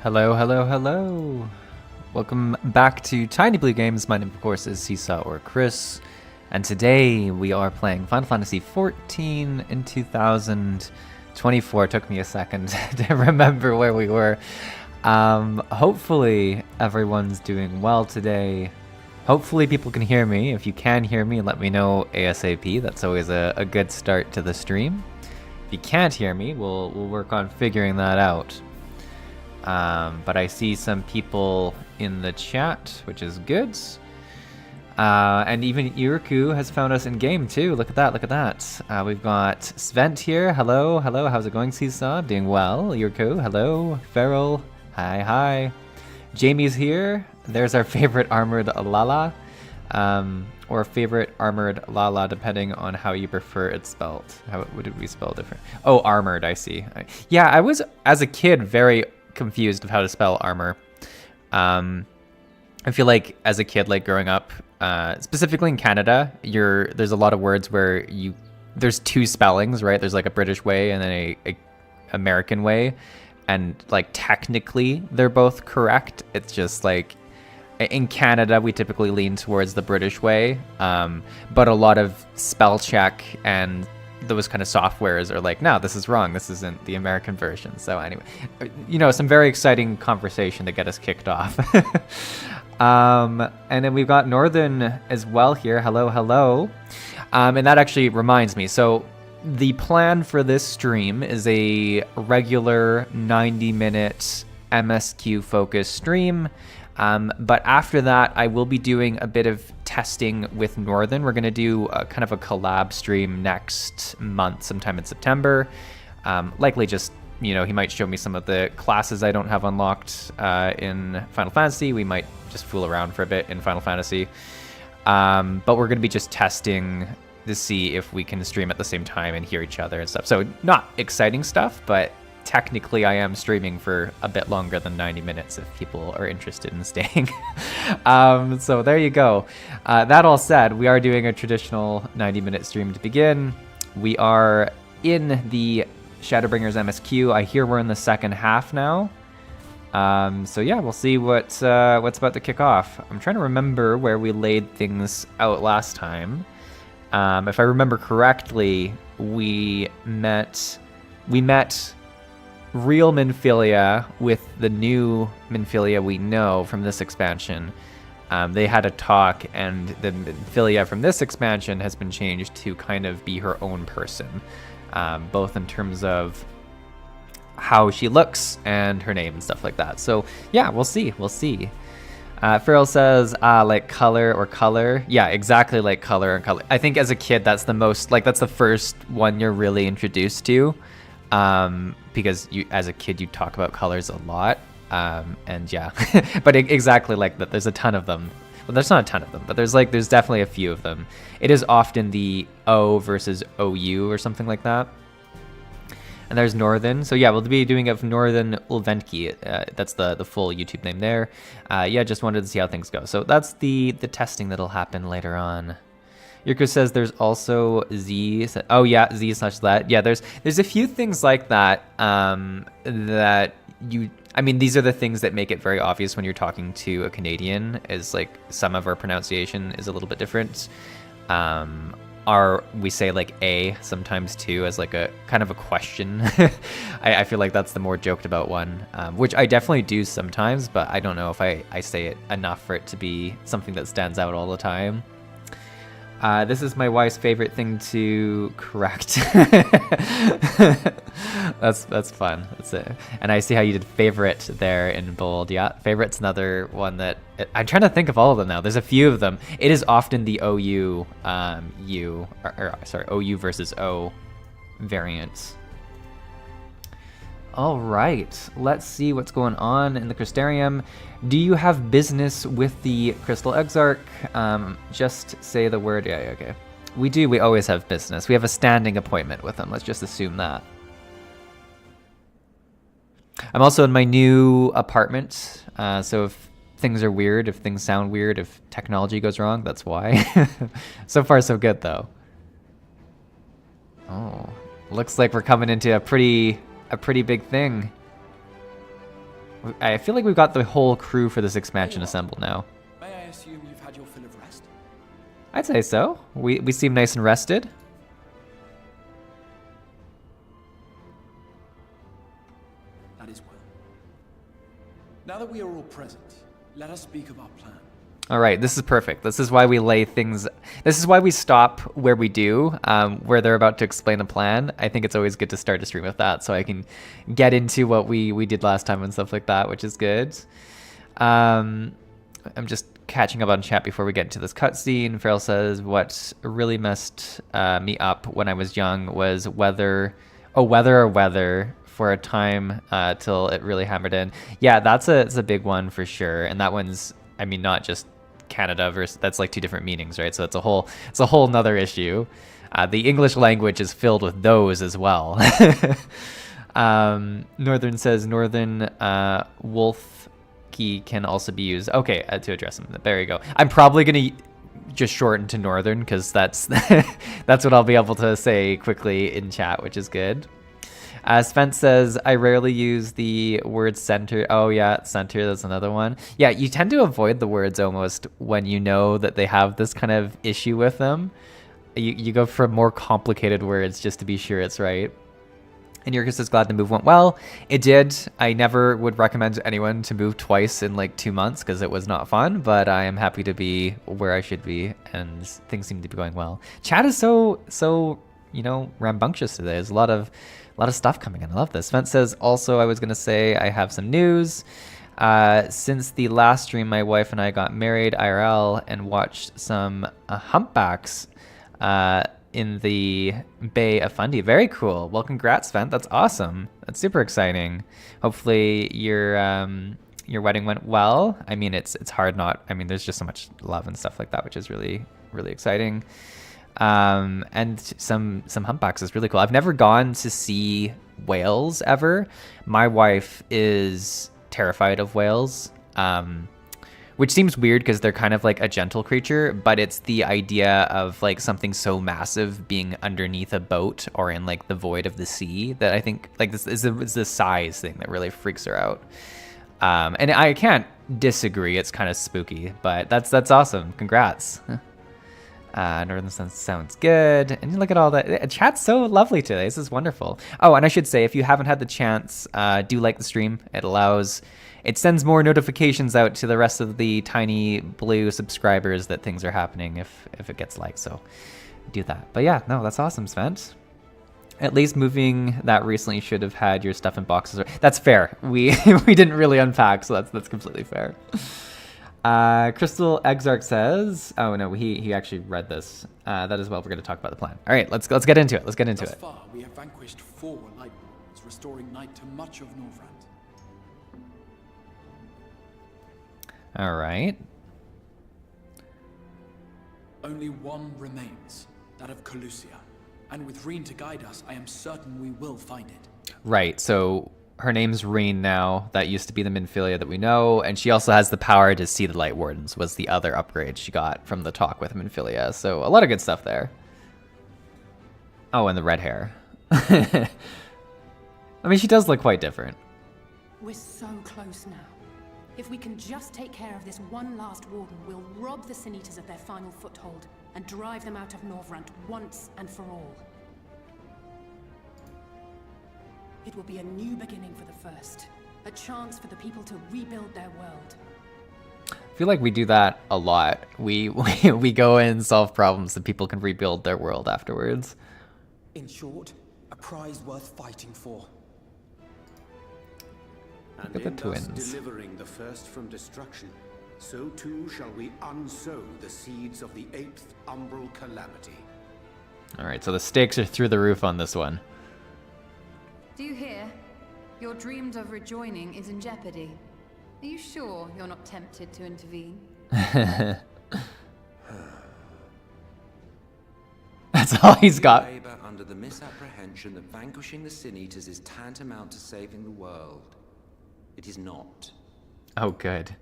Hello, hello, hello. Welcome back to Tiny Blue Games. My name, of course, is Seesaw or Chris, and today we are playing Final Fantasy XIV in 2024. It took me a second to remember where we were. Hopefully everyone's doing well today. Hopefully people can hear me. If you can hear me, let me know ASAP. That's always a good start to the stream. If you can't hear me, we'll work on figuring that out. But I see some people in the chat, which is good. And even Iriku has found us in game too. Look at that, look at that. We've got Svent here. Hello, hello. How's it going, Seesaw? Doing well. Iriku, hello. Feral, hi, hi. Jamie's here. There's our favorite armored Lala. Or favorite armored Lala, depending on how you prefer it spelled. What did we spell different? Oh, armored, I see. Yeah, I was, as a kid, very confused of how to spell armor. I feel like as a kid, like growing up, specifically in Canada, there's a lot of words where there's two spellings, right? There's like a British way and then a American way, and like technically they're both correct. It's just like in Canada we typically lean towards the British way, but a lot of spell check and those kind of softwares are like, no, this is wrong. This isn't the American version. So anyway, some very exciting conversation to get us kicked off. And then we've got Northern as well here. Hello, hello. And that actually reminds me. So the plan for this stream is a regular 90-minute MSQ focused stream. But after that, I will be doing a bit of testing with Northern. We're going to do kind of a collab stream next month, sometime in September. Likely just, he might show me some of the classes I don't have unlocked in Final Fantasy. We might just fool around for a bit in Final Fantasy. But we're going to be just testing to see if we can stream at the same time and hear each other and stuff. So not exciting stuff, but technically I am streaming for a bit longer than 90 minutes if people are interested in staying. So there you go. That all said, we are doing a traditional 90-minute stream to begin. We are in the ShadowBringers MSQ. I hear we're in the second half now. So yeah, we'll see what's about to kick off. I'm trying to remember where we laid things out last time. If I remember correctly, we met real Minfilia with the new Minfilia we know from this expansion. They had a talk, and the Minfilia from this expansion has been changed to kind of be her own person, both in terms of how she looks and her name and stuff like that. So yeah, we'll see. Farrell says, like color or color. Yeah, exactly, like color and color. I think as a kid, that's the first one you're really introduced to. Because as a kid, you talk about colors a lot, and yeah, but exactly like that. There's a ton of them. Well, there's not a ton of them, but there's definitely a few of them. It is often the O versus OU or something like that. And there's Northern. So yeah, we'll be doing it for Northern Ulvenki. That's the full YouTube name there. Yeah, just wanted to see how things go. So that's the testing that'll happen later on. Yurko says there's also Z. Oh yeah, Z such that. Yeah, there's a few things like that. These are the things that make it very obvious when you're talking to a Canadian. Is like some of our pronunciation is a little bit different. We say like A sometimes too as like a kind of a question. I feel like that's the more joked about one, which I definitely do sometimes, but I don't know if I say it enough for it to be something that stands out all the time. This is my wife's favorite thing to correct. That's fun. That's it. And I see how you did favorite there in bold. Yeah, favorite's another one that I'm trying to think of all of them now. There's a few of them. It is often the OU, OU versus O variants. All right, let's see what's going on in the Crystarium. Do you have business with the Crystal Exarch? Just say the word. Yeah, okay. We do. We always have business. We have a standing appointment with them. Let's just assume that. I'm also in my new apartment, so if things are weird, if things sound weird, if technology goes wrong, that's why. So far, so good, though. Oh, looks like we're coming into a pretty big thing. I feel like we've got the whole crew for this expansion assembled now. May I assume you've had your fill of rest? I'd say so. We seem nice and rested. That is well. Now that we are all present, let us speak of our plan. All right, this is perfect. This is why we lay things. This is why we stop where we do, where they're about to explain a plan. I think it's always good to start a stream with that, so I can get into what we did last time and stuff like that, which is good. I'm just catching up on chat before we get into this cutscene. Farrell says, "What really messed me up when I was young was weather for a time till it really hammered in." Yeah, it's a big one for sure, and that one's, I mean, not just Canada versus, that's like two different meanings, right? So it's a whole nother issue. The English language is filled with those as well. Northern says Northern wolf key can also be used. Okay, to address them. There you go. I'm probably gonna just shorten to Northern because that's that's what I'll be able to say quickly in chat, which is good. Sven says, I rarely use the word center. Oh yeah, center, that's another one. Yeah, you tend to avoid the words almost when you know that they have this kind of issue with them. You go for more complicated words just to be sure it's right. And Yurkus is glad the move went well. It did. I never would recommend anyone to move twice in like 2 months because it was not fun, but I am happy to be where I should be and things seem to be going well. Chat is so, you know, rambunctious today. There's a lot of stuff coming in. I love this. Vent says, also, I was going to say I have some news. Since the last stream, my wife and I got married IRL and watched some humpbacks in the Bay of Fundy. Very cool. Well, congrats, Vent. That's awesome. That's super exciting. Hopefully your wedding went well. I mean, it's hard not. I mean, there's just so much love and stuff like that, which is really, really exciting. And some humpbacks is really cool. I've never gone to see whales ever. My wife is terrified of whales, which seems weird because they're kind of like a gentle creature, but it's the idea of like something so massive being underneath a boat or in like the void of the sea that I think like this is the size thing that really freaks her out. And I can't disagree. It's kind of spooky, but that's awesome. Congrats. Northern Sun sounds good. And look at all that. Chat's so lovely today. This is wonderful. Oh, and I should say, if you haven't had the chance, do like the stream. It sends more notifications out to the rest of the tiny blue subscribers that things are happening if it gets liked. So do that. But yeah, no, that's awesome, Svent. At least moving that recently should have had your stuff in boxes. That's fair. We didn't really unpack, so that's completely fair. Crystal Exarch says, oh no, he actually read this. That is well, we're going to talk about the plan. All right, let's get into it. Thus far, we have vanquished 4 light wards, restoring night to much of Northrend. All right. Only one remains, that of Calusia. And with Reen to guide us, I am certain we will find it. Right, so her name's Reen now. That used to be the Minfilia that we know. And she also has the power to see the Light Wardens, was the other upgrade she got from the talk with Minfilia. So a lot of good stuff there. Oh, and the red hair. I mean, she does look quite different. We're so close now. If we can just take care of this one last warden, we'll rob the Sin Eaters of their final foothold and drive them out of Northrend once and for all. It will be a new beginning for the First, a chance for the people to rebuild their world. I feel like we do that a lot. We go in and solve problems that people can rebuild their world afterwards. In short, a prize worth fighting for. Look at the twins. Delivering the First from destruction, so too shall we unsow the seeds of the 8th umbral calamity. All right, so the stakes are through the roof on this one. Do you hear? Your dreamed of rejoining is in jeopardy. Are you sure you're not tempted to intervene? That's all he's got. We labor under the misapprehension that vanquishing the Sin Eaters is tantamount to saving the world. It is not. Oh, good.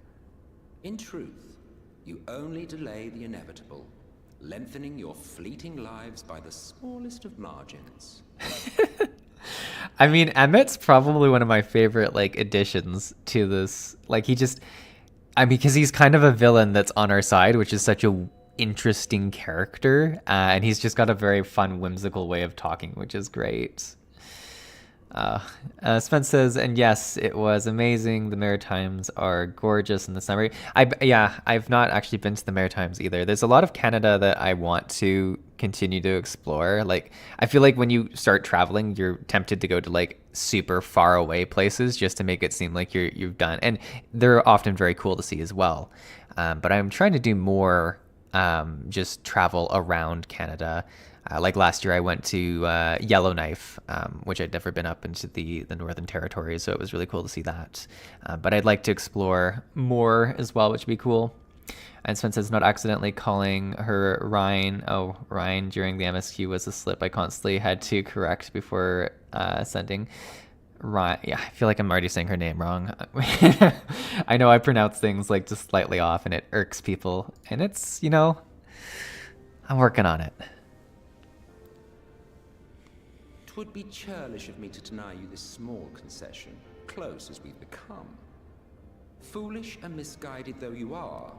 In truth, you only delay the inevitable, lengthening your fleeting lives by the smallest of margins. I mean, Emmett's probably one of my favorite like additions to this. Like because he's kind of a villain that's on our side, which is such a interesting character, and he's just got a very fun, whimsical way of talking, which is great. Spence says, and yes, it was amazing. The Maritimes are gorgeous in the summer. I've not actually been to the Maritimes either. There's a lot of Canada that I want to continue to explore. Like, I feel like when you start traveling, you're tempted to go to like super far away places just to make it seem like you've done. And they're often very cool to see as well. But I'm trying to do more just travel around Canada. Like last year I went to Yellowknife, which I'd never been up into the Northern Territory, so it was really cool to see that. But I'd like to explore more as well, which would be cool. And Sven says, not accidentally calling her Ryan. Oh, Ryan during the MSQ was a slip I constantly had to correct before sending. Ryan, yeah, I feel like I'm already saying her name wrong. I know I pronounce things like just slightly off and it irks people. And it's, I'm working on it. 'Twould be churlish of me to deny you this small concession, close as we've become. Foolish and misguided though you are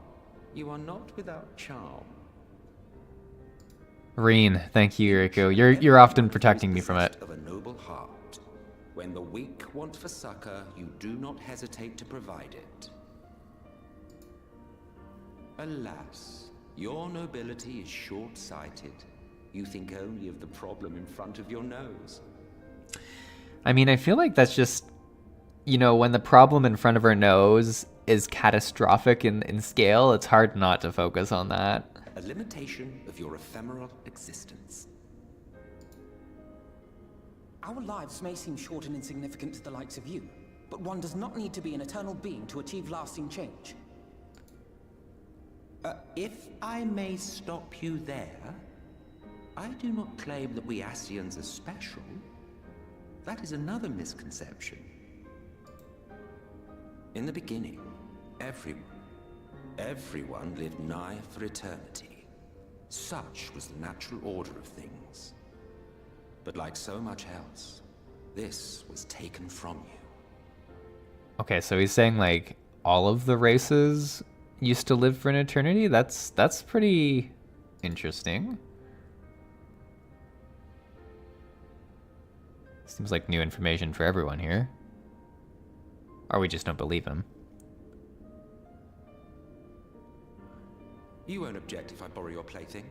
not without charm. Reen, thank you, Yuriko. You're often protecting me from it. Of a noble heart. When the weak want for succor, you do not hesitate to provide it. Alas, your nobility is short-sighted. You think only of the problem in front of your nose. I mean, I feel like that's just, when the problem in front of our nose is catastrophic in scale, it's hard not to focus on that. A limitation of your ephemeral existence. Our lives may seem short and insignificant to the likes of you, but one does not need to be an eternal being to achieve lasting change. If I may stop you there, I do not claim that we Ascians are special. That is another misconception. In the beginning, everyone lived nigh for eternity. Such was the natural order of things. But like so much else, this was taken from you. Okay, so he's saying like all of the races used to live for an eternity? That's pretty interesting. Seems like new information for everyone here. Or we just don't believe him. You won't object if I borrow your plaything?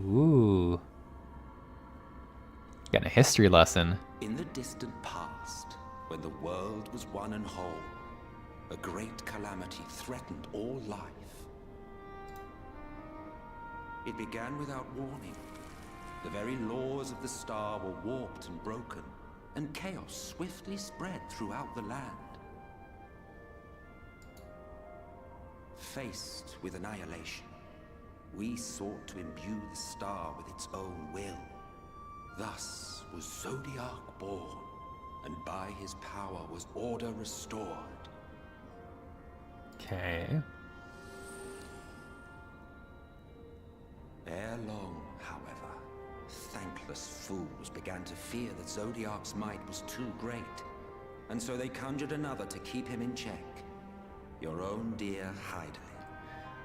Ooh. Getting a history lesson. In the distant past, when the world was one and whole, a great calamity threatened all life. It began without warning. The very laws of the star were warped and broken, and chaos swiftly spread throughout the land. Faced with annihilation, we sought to imbue the star with its own will. Thus was Zodiac born, and by his power was order restored. Okay. Ere long, however, thankless fools began to fear that Zodiac's might was too great, and so they conjured another to keep him in check. Your own dear Hydaelyn.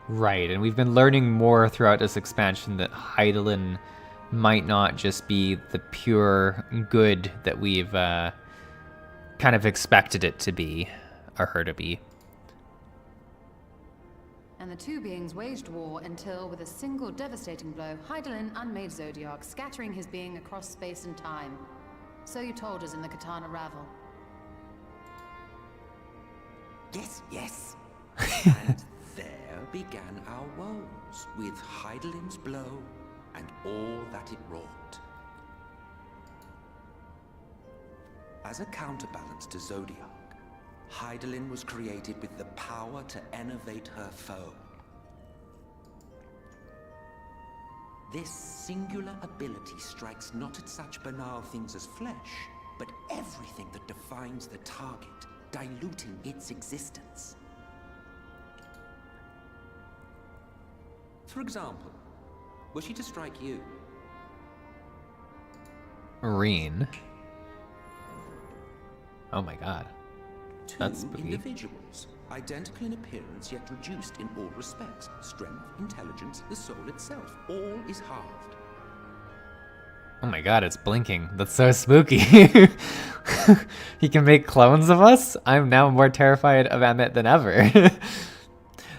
Right, and we've been learning more throughout this expansion that Hydaelyn might not just be the pure good that we've kind of expected it to be, or her to be. And the two beings waged war until, with a single devastating blow, Hydaelyn unmade Zodiac, scattering his being across space and time. So you told us in the Katana Ravel. Yes, yes. And there began our woes, with Hydaelyn's blow and all that it wrought. As a counterbalance to Zodiac, Hydaelyn was created with the power to enervate her foe. This singular ability strikes not at such banal things as flesh, but everything that defines the target, diluting its existence. For example, were she to strike you? Reen. Oh my god. Two That's spooky. individuals, identical in appearance yet reduced in all respects. Strength, intelligence, the soul itself, all is halved. Oh my god, it's blinking. That's so spooky. He can make clones of us? I'm now more terrified of Emmett than ever.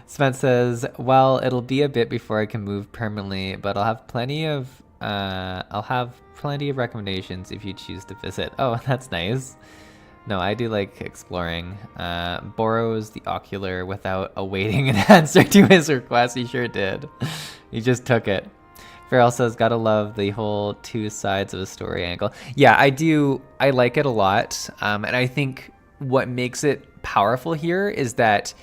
Spence says, well, it'll be a bit before I can move permanently, but I'll have plenty of recommendations if you choose to visit. Oh, that's nice. No, I do like exploring. Borrows the ocular without awaiting an answer to his request. He sure did. He just took it. Farrell says, gotta love the whole two sides of a story angle. Yeah, I do. I like it a lot. And I think what makes it powerful here is that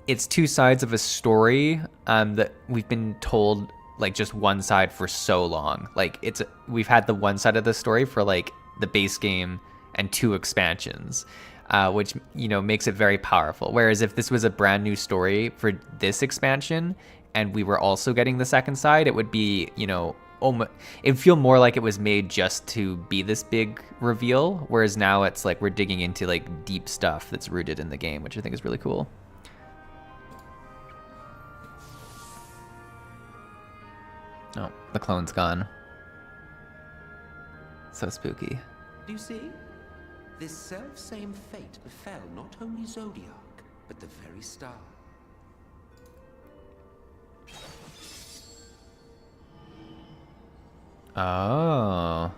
it's two sides of a story that we've been told like just one side for so long. Like we've had the one side of the story for like the base game and 2 expansions, which, you know, makes it very powerful. Whereas if this was a brand new story for this expansion and we were also getting the second side, it would be, you know, it'd feel more like it was made just to be this big reveal. Whereas now it's like we're digging into like deep stuff that's rooted in the game, which I think is really cool. Oh, the clone's gone. So spooky. Do you see? This self-same fate befell not only Zodiac, but the very star. Oh.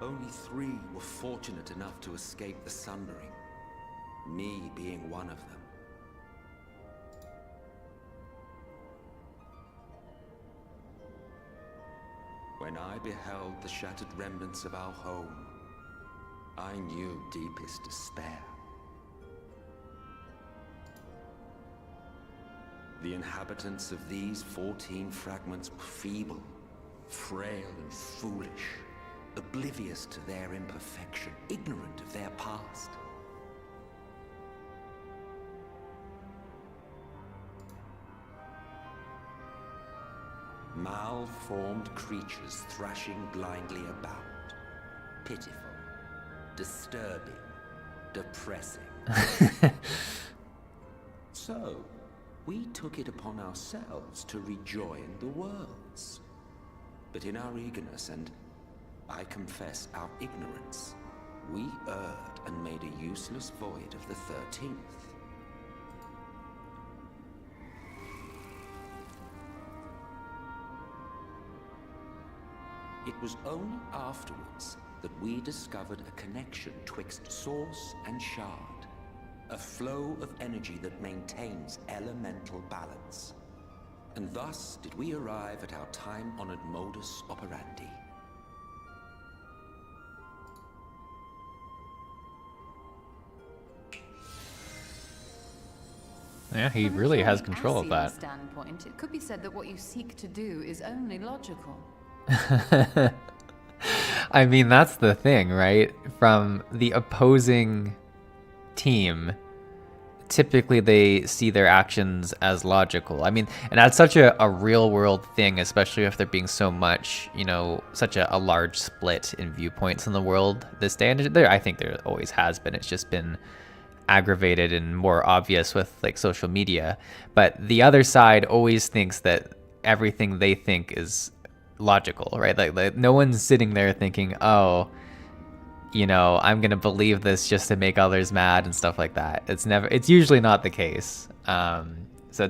Only 3 were fortunate enough to escape the Sundering, me being one of them. When I beheld the shattered remnants of our home, I knew deepest despair. The inhabitants of these 14 fragments were feeble, frail and foolish, oblivious to their imperfection, ignorant of their past. Malformed creatures thrashing blindly about. Pitiful, disturbing, depressing. So, we took it upon ourselves to rejoin the worlds. But in our eagerness and, I confess, our ignorance, we erred and made a useless void of the 13th. It was only afterwards that we discovered a connection twixt source and shard. A flow of energy that maintains elemental balance. And thus did we arrive at our time-honored modus operandi. Yeah, he really has control of that. From a standpoint, it could be said that what you seek to do is only logical. I mean, that's the thing, right? From the opposing team, typically they see their actions as logical. I mean, and that's such a real world thing, especially if there being so much, you know, such a large split in viewpoints in the world this day. And there, I think there always has been. It's just been aggravated and more obvious with like social media. But the other side always thinks that everything they think is logical, right? Like no one's sitting there thinking, oh, you know, I'm gonna believe this just to make others mad and stuff like that. It's usually not the case. So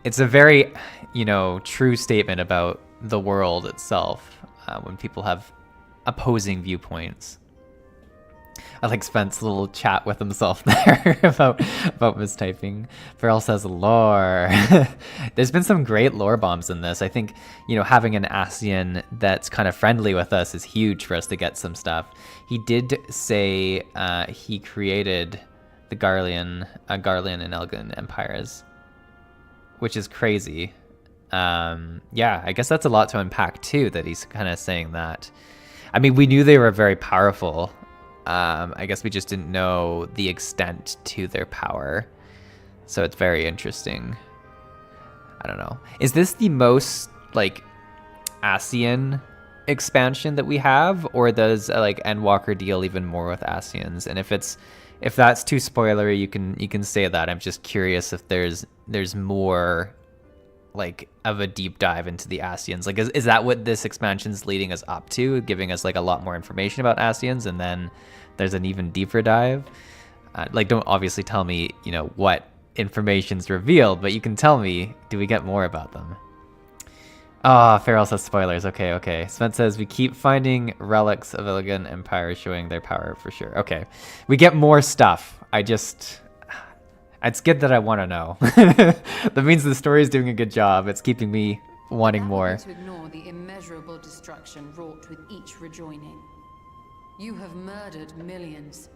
it's a very, you know, true statement about the world itself when people have opposing viewpoints. I like Spence's little chat with himself there about mistyping. Farrell says lore. There's been some great lore bombs in this. I think, you know, having an Ascian that's kind of friendly with us is huge for us to get some stuff. He did say he created the Garlean and Elgin empires, which is crazy. Yeah, I guess that's a lot to unpack too, that he's kind of saying that. I mean, we knew they were very powerful. I guess we just didn't know the extent to their power. So it's very interesting. I don't know. Is this the most, like, Ascian expansion that we have? Or does, like, Endwalker deal even more with Ascians? And if that's too spoilery, you can say that. I'm just curious if there's more, like, of a deep dive into the Ascians. Like, is that what this expansion's leading us up to, giving us, like, a lot more information about Ascians, and then there's an even deeper dive? Like, don't obviously tell me, you know, what information's revealed, but you can tell me, do we get more about them? Ah, Farrell says spoilers. Okay. Spence says, we keep finding relics of Illigan Empire showing their power for sure. Okay. We get more stuff. It's good that I want to know. That means the story is doing a good job. It's keeping me wanting more. To ignore the immeasurable destruction wrought with each rejoining. You have murdered millions,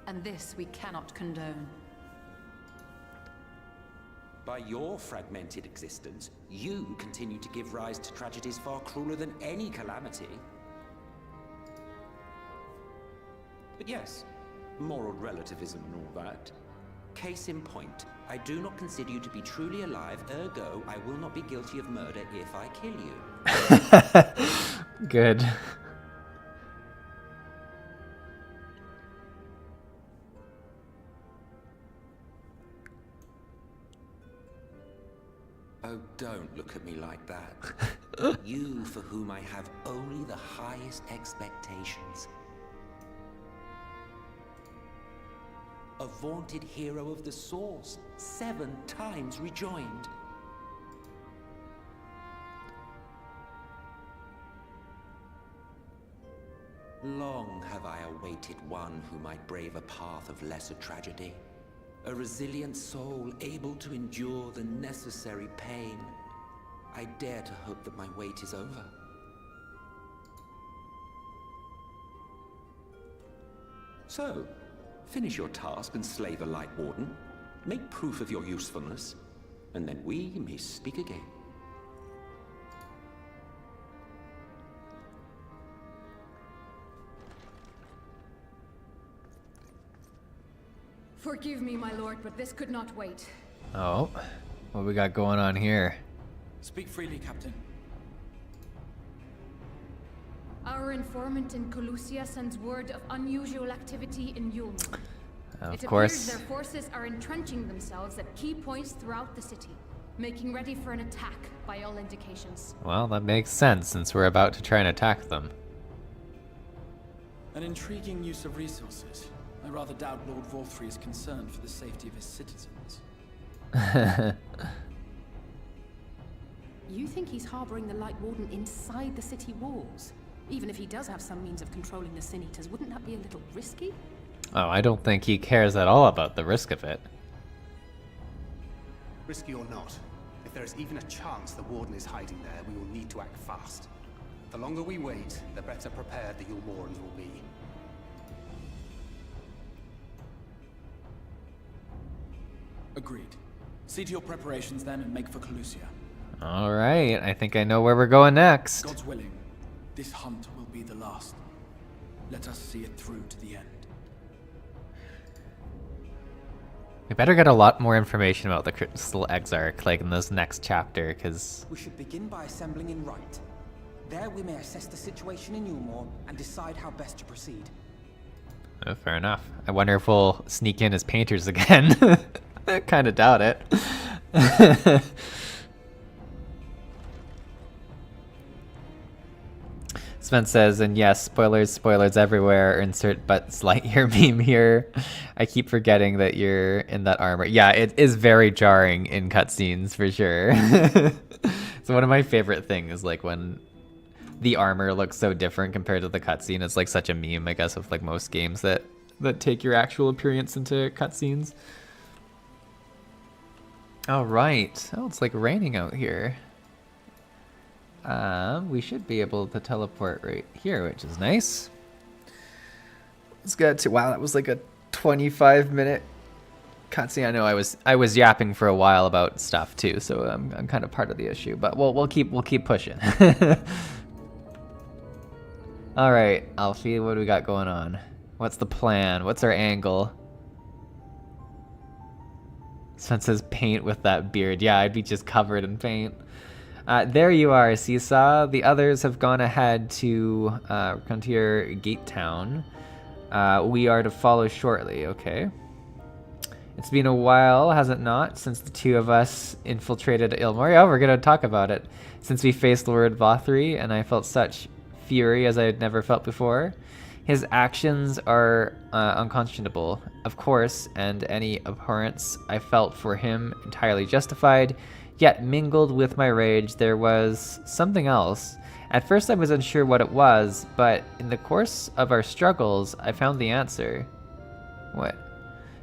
and this we cannot condone. By your fragmented existence, you continue to give rise to tragedies far crueler than any calamity. But yes, moral relativism and all that. Case in point, I do not consider you to be truly alive, ergo, I will not be guilty of murder if I kill you. Good. Oh, don't look at me like that. You, for whom I have only the highest expectations. A vaunted hero of the Source, 7 times rejoined. Long have I awaited one who might brave a path of lesser tragedy. A resilient soul able to endure the necessary pain. I dare to hope that my wait is over. So, finish your task and slay the Light Warden. Make proof of your usefulness, and then we may speak again. Forgive me, my lord, but this could not wait. Oh, what we got going on here? Speak freely, Captain. Our informant in Colusia sends word of unusual activity in Yulm. Of It course. appears their forces are entrenching themselves at key points throughout the city, making ready for an attack by all indications. Well, that makes sense since we're about to try and attack them. An intriguing use of resources. I rather doubt Lord Vorfrey is concerned for the safety of his citizens. You think he's harboring the Light Warden inside the city walls? Even if he does have some means of controlling the Sin Eaters, wouldn't that be a little risky? Oh, I don't think he cares at all about the risk of it. Risky or not, if there is even a chance the Warden is hiding there, we will need to act fast. The longer we wait, the better prepared the Yulmorans will be. Agreed. See to your preparations then and make for Colusia. All right, I think I know where we're going next. God's willing, this hunt will be the last. Let us see it through to the end. We better get a lot more information about the Crystal Exarch, like in this next chapter, because... We should begin by assembling in right. There we may assess the situation in Yulmore and decide how best to proceed. Oh, fair enough. I wonder if we'll sneak in as painters again. I kind of doubt it. Spence says, and yes, spoilers everywhere. Insert Buzz Lightyear meme here. I keep forgetting that you're in that armor. Yeah, it is very jarring in cutscenes for sure. So one of my favorite things, like when the armor looks so different compared to the cutscene. It's like such a meme, I guess, of like most games that take your actual appearance into cutscenes. All right. Oh, it's like raining out here. We should be able to teleport right here, which is nice. Let's get to, wow, that was like a 25-minute Cutscene. I know I was yapping for a while about stuff too, so I'm kind of part of the issue. But we'll keep pushing. All right, Alfie, what do we got going on? What's the plan? What's our angle? Someone says paint with that beard. Yeah, I'd be just covered in paint. There you are, Seesaw. The others have gone ahead to Frontier Gate Town. We are to follow shortly, okay. It's been a while, has it not, since the two of us infiltrated Ilmor? Yeah, we're gonna talk about it. Since we faced Lord Vothri, and I felt such fury as I had never felt before. His actions are unconscionable, of course, and any abhorrence I felt for him entirely justified, yet mingled with my rage there was something else. At first I was unsure what it was, but in the course of our struggles I found the answer. What?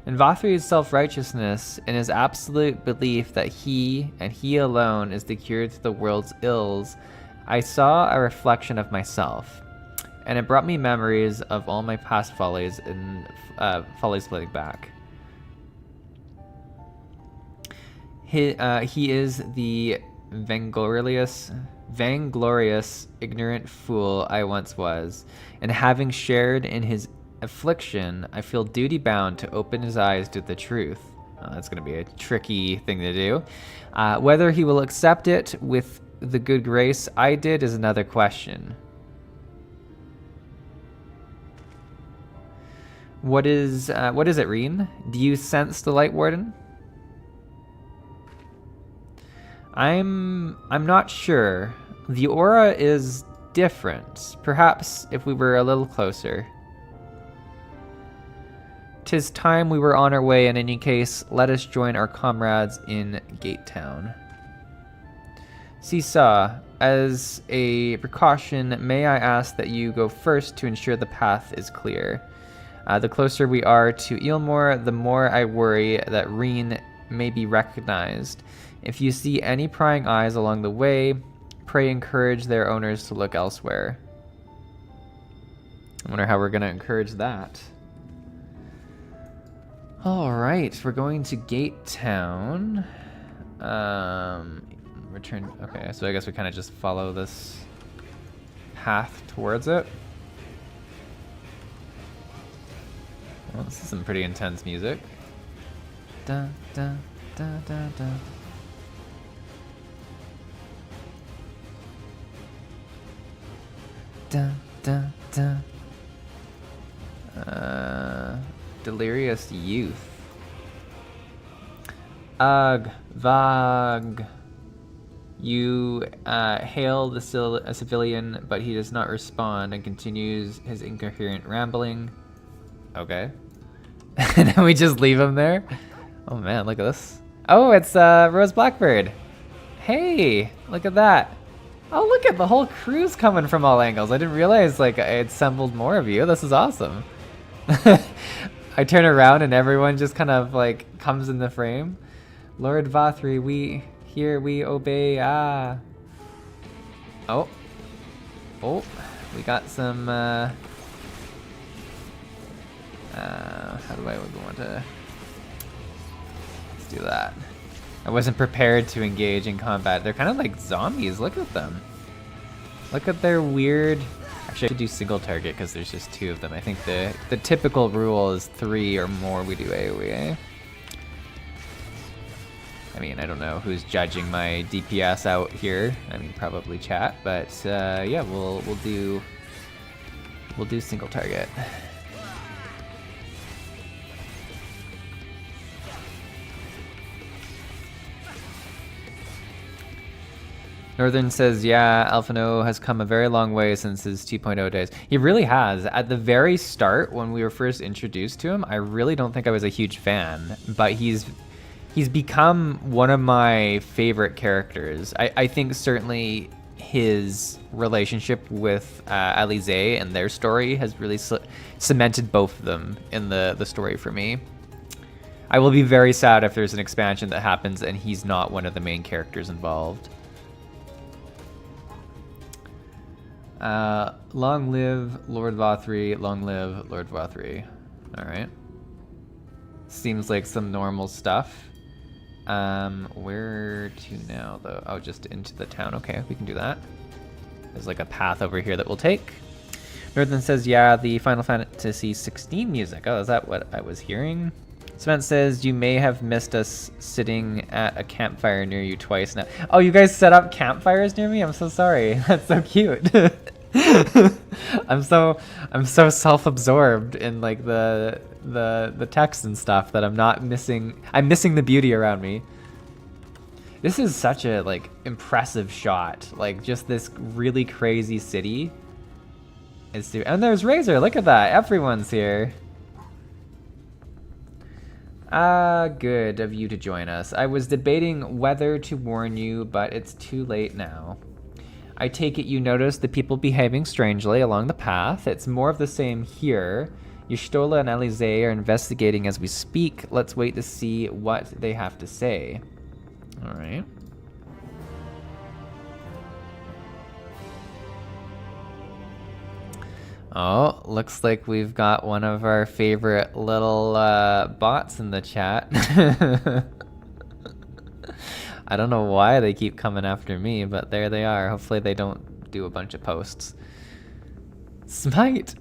In Vothri's self-righteousness, in his absolute belief that he, and he alone, is the cure to the world's ills, I saw a reflection of myself, and it brought me memories of all my past follies and follies floating back. He is the vainglorious, ignorant fool I once was, and having shared in his affliction, I feel duty-bound to open his eyes to the truth. That's going to be a tricky thing to do. Whether he will accept it with the good grace I did is another question. What is it, Reen? Do you sense the Light Warden? I'm not sure. The aura is different. Perhaps if we were a little closer. 'Tis time we were on our way. In any case, let us join our comrades in Gate Town. Seesaw, as a precaution, may I ask that you go first to ensure the path is clear. The closer we are to Ilmor, the more I worry that Reen may be recognized. If you see any prying eyes along the way, pray encourage their owners to look elsewhere. I wonder how we're going to encourage that. Alright, we're going to Gate Town. Return. Okay, so I guess we kind of just follow this path towards it. Well, this is some pretty intense music. Da, da, da, da, da. Da, da, da. Delirious youth. Ugh, Vag. You hail a civilian, but he does not respond and continues his incoherent rambling. Okay. And then we just leave him there. Oh man, look at this. Oh, it's Rose Blackbird. Hey, look at that. Oh, look at the whole crew's coming from all angles. I didn't realize like I had assembled more of you. This is awesome. I turn around and everyone just kind of like comes in the frame. Lord Vothri, we obey. Ah. Oh. Oh, we got some. How do I want to? Let's do that. I wasn't prepared to engage in combat. They're kind of like zombies. Look at them. Look at their weird. Actually, I should do single target because there's just 2 of them. I think the typical rule is 3 or more we do AoE. Eh? I mean, I don't know who's judging my DPS out here. I mean, probably chat, but yeah, we'll do single target. Northern says, yeah, Alphino has come a very long way since his 2.0 days. He really has. At the very start, when we were first introduced to him, I really don't think I was a huge fan, but he's become one of my favorite characters. I think certainly his relationship with Alize and their story has really cemented both of them in the story for me. I will be very sad if there's an expansion that happens and he's not one of the main characters involved. Long live Lord Vothri, long live Lord Vothri. Alright. Seems like some normal stuff. Where to now, though? Oh, just into the town. Okay, we can do that. There's like a path over here that we'll take. Northern says, yeah, the Final Fantasy 16 music. Oh, is that what I was hearing? Spence says, you may have missed us sitting at a campfire near you twice now. Oh, you guys set up campfires near me? I'm so sorry. That's so cute. I'm so self-absorbed in like the text and stuff that I'm missing the beauty around me. This is such a like impressive shot. Like just this really crazy city. And there's Razor, look at that. Everyone's here. Good of you to join us. I was debating whether to warn you, but it's too late now. I take it you noticed the people behaving strangely along the path. It's more of the same here. Y'shtola and Elise are investigating as we speak. Let's wait to see what they have to say. All right. Oh, looks like we've got one of our favorite little bots in the chat. I don't know why they keep coming after me, but there they are. Hopefully they don't do a bunch of posts. Smite!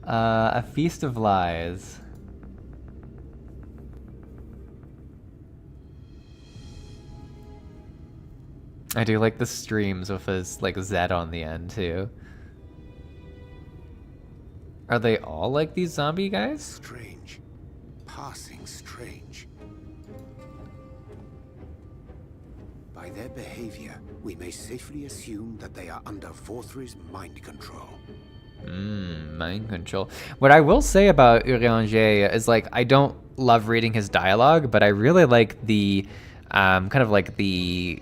A Feast of Lies. I do like the streams with his like Z on the end too. Are they all like these zombie guys? Strange. Passing strange. By their behavior, we may safely assume that they are under Vorthri's mind control. Mind control. What I will say about Urianger is like I don't love reading his dialogue, but I really like the kind of like the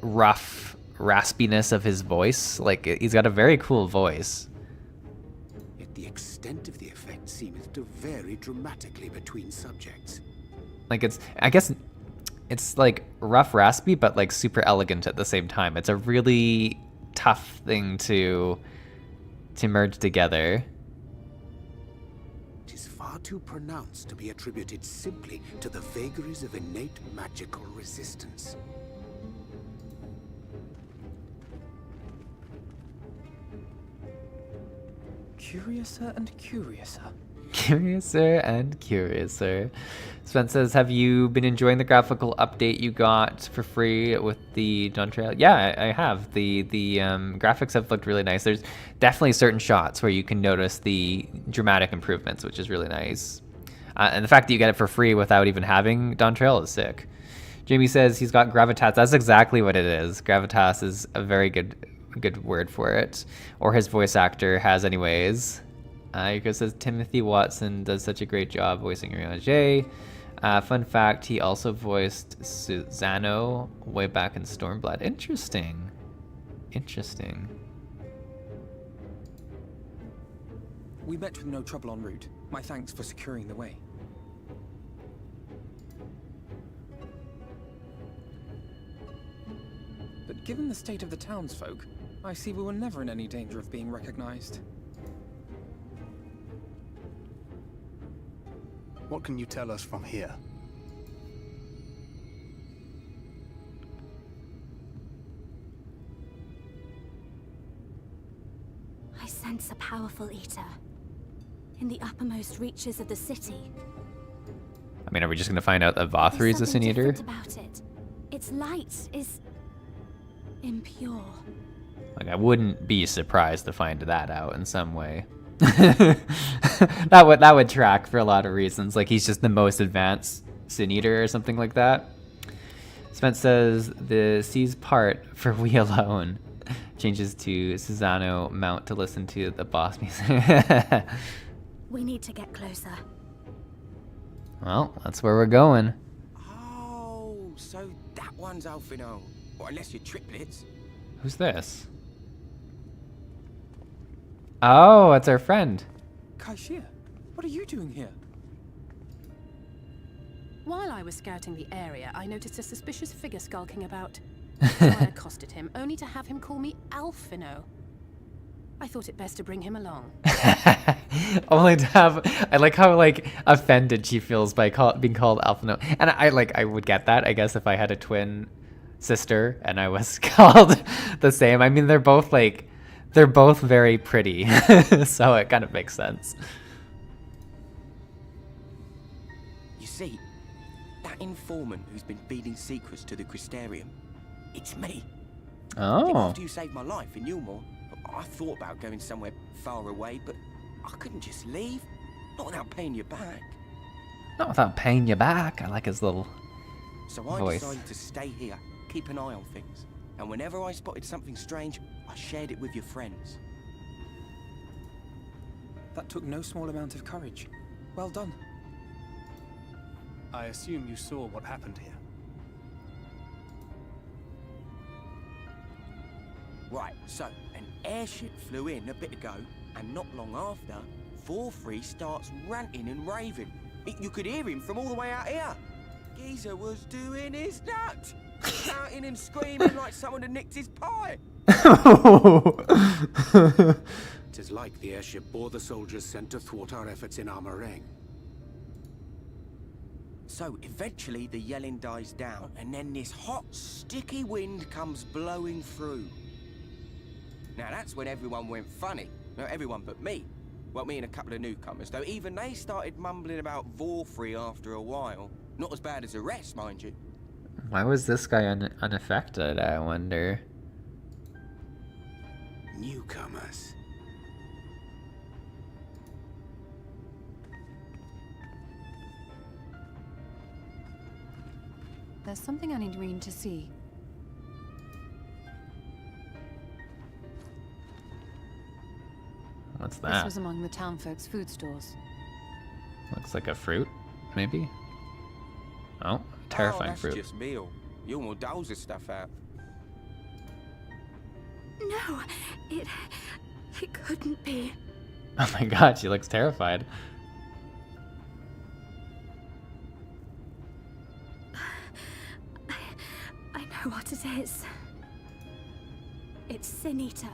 rough raspiness of his voice. Like he's got a very cool voice. Yet the extent of the effect seems to vary dramatically between subjects. Like I guess it's like rough raspy, but like super elegant at the same time. It's a really tough thing to merge together. It is far too pronounced to be attributed simply to the vagaries of innate magical resistance. Curiouser and curiouser. Curiouser and curiouser. Spence says, have you been enjoying the graphical update you got for free with the Dawn Trail? Yeah, I have. The graphics have looked really nice. There's definitely certain shots where you can notice the dramatic improvements, which is really nice. And the fact that you get it for free without even having Dawn Trail is sick. Jamie says he's got gravitas. That's exactly what it is. Gravitas is a very good word for it. Or his voice actor has anyways. Yurko says Timothy Watson does such a great job voicing Urianger. Fun fact, he also voiced Susano way back in Stormblood. Interesting. Interesting. We met with no trouble en route. My thanks for securing the way. But given the state of the townsfolk, I see we were never in any danger of being recognized. What can you tell us from here? I sense a powerful eater in the uppermost reaches of the city. I mean, are we just gonna find out that Vothri's a Sin Eater? About it. Its light is impure. Like, I wouldn't be surprised to find that out in some way. that would track for a lot of reasons. Like he's just the most advanced Sin Eater or something like that. Spence says the C's part for we alone changes to Susano mount to listen to the boss music. We need to get closer. Well, that's where we're going. Oh, so that one's Alphino. Or unless you're triplets. Who's this? Oh, it's our friend. Kaishia, what are you doing here? While I was scouting the area, I noticed a suspicious figure skulking about. So I accosted him, only to have him call me Alphino. I thought it best to bring him along. Only to have, I like how like offended she feels by being called Alpha No. And I would get that, I guess, if I had a twin sister and I was called the same. I mean, they're both very pretty, so it kind of makes sense. You see, that informant who's been feeding secrets to the Crystarium, it's me. Oh. After you saved my life in Yulmore, I thought about going somewhere far away, but I couldn't just leave. Not without paying you back. Not without paying you back. I like his little So I voice. decided to stay here, keep an eye on things. And whenever I spotted something strange, I shared it with your friends. That took no small amount of courage. Well done. I assume you saw what happened here. Right, so an airship flew in a bit ago, and not long after, 4-3 starts ranting and raving. You could hear him from all the way out here. Geezer was doing his nut, shouting and screaming like someone had nicked his pie. Tis like the airship bore the soldiers sent to thwart our efforts in our meringue. So eventually the yelling dies down, and then this hot, sticky wind comes blowing through. Now that's when everyone went funny. No, everyone but me. Well, me and a couple of newcomers, though even they started mumbling about Vorfrey after a while. Not as bad as the rest, mind you. Why was this guy unaffected, I wonder? Newcomers. There's something I need Reen to see. What's This that? was among the townfolk's food stores. Looks like a fruit, maybe? Oh, terrifying fruit. That's just meal. Yulmore doles this stuff out. No, it couldn't be. Oh my god, she looks terrified. I know what it is. It's Sin Eater.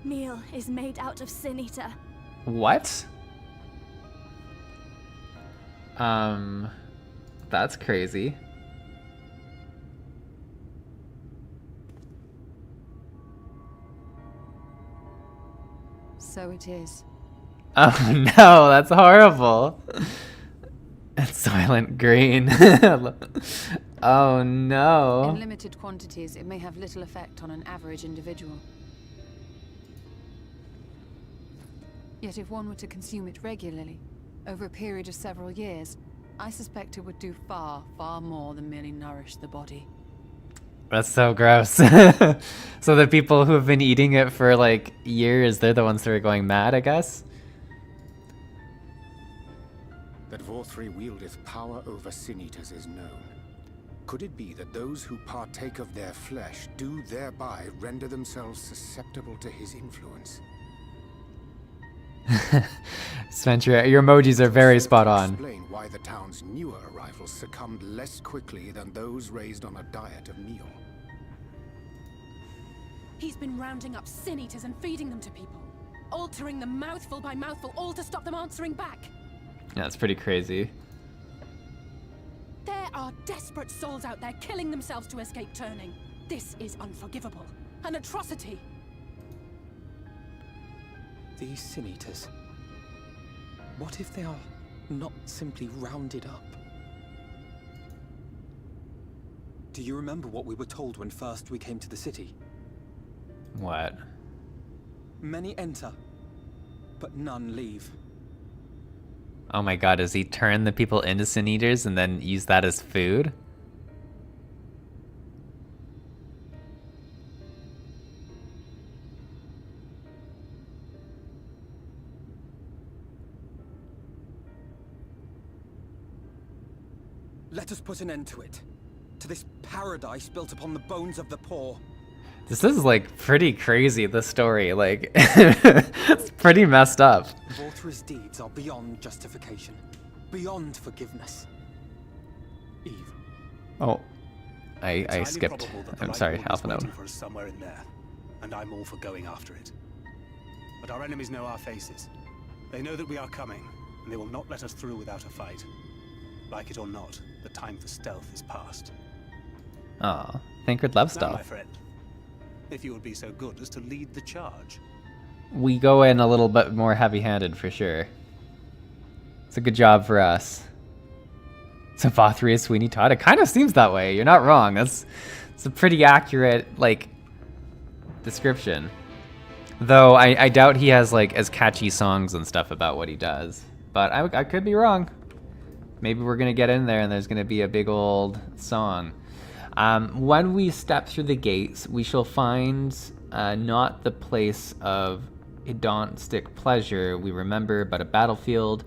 Meal is made out of Sin Eater. What? That's crazy. So it is. Oh no, that's horrible. It's Silent Green. Oh no. In limited quantities, it may have little effect on an average individual. Yet if one were to consume it regularly, over a period of several years, I suspect it would do far, far more than merely nourish the body. That's so gross. So the people who have been eating it for like years, they're the ones who are going mad, I guess? That Vorfrey wieldeth power over Sin Eaters is known. Could it be that those who partake of their flesh do thereby render themselves susceptible to his influence? Sventura, your emojis are very spot on. Explain why the town's newer arrivals succumbed less quickly than those raised on a diet of meal. He's been rounding up Sin Eaters and feeding them to people, altering them mouthful by mouthful, all to stop them answering back. Yeah, that's pretty crazy. There are desperate souls out there killing themselves to escape turning. This is unforgivable. An atrocity. These Sin Eaters. What if they are not simply rounded up? Do you remember what we were told when first we came to the city? What? Many enter, but none leave. Oh my god, does he turn the people into Sin Eaters and then use that as food? Let us put an end to it. To this paradise built upon the bones of the poor. This is like pretty crazy, the story. Like, it's pretty messed up. Vorfrey's deeds are beyond justification, beyond forgiveness. Eve. Oh, I It's highly skipped. probable that the I'm Light sorry, Warden is Alpha waiting Node. for us somewhere in there, and I'm all for going after it. but our enemies know our faces. They know that we are coming, and they will not let us through without a fight. Like it or not, the time for stealth is past. Aw, Thancred loves Now, stealth. my friend, if you would be so good as to lead the charge. We go in a little bit more heavy-handed for sure. It's a good job for us. So Vothri is Sweeney Todd. It kind of seems that way. You're not wrong. It's a pretty accurate like description. Though I doubt he has like as catchy songs and stuff about what he does. But I could be wrong. Maybe we're gonna get in there and there's gonna be a big old song. When we step through the gates, we shall find not the place of hedonistic pleasure we remember, but a battlefield.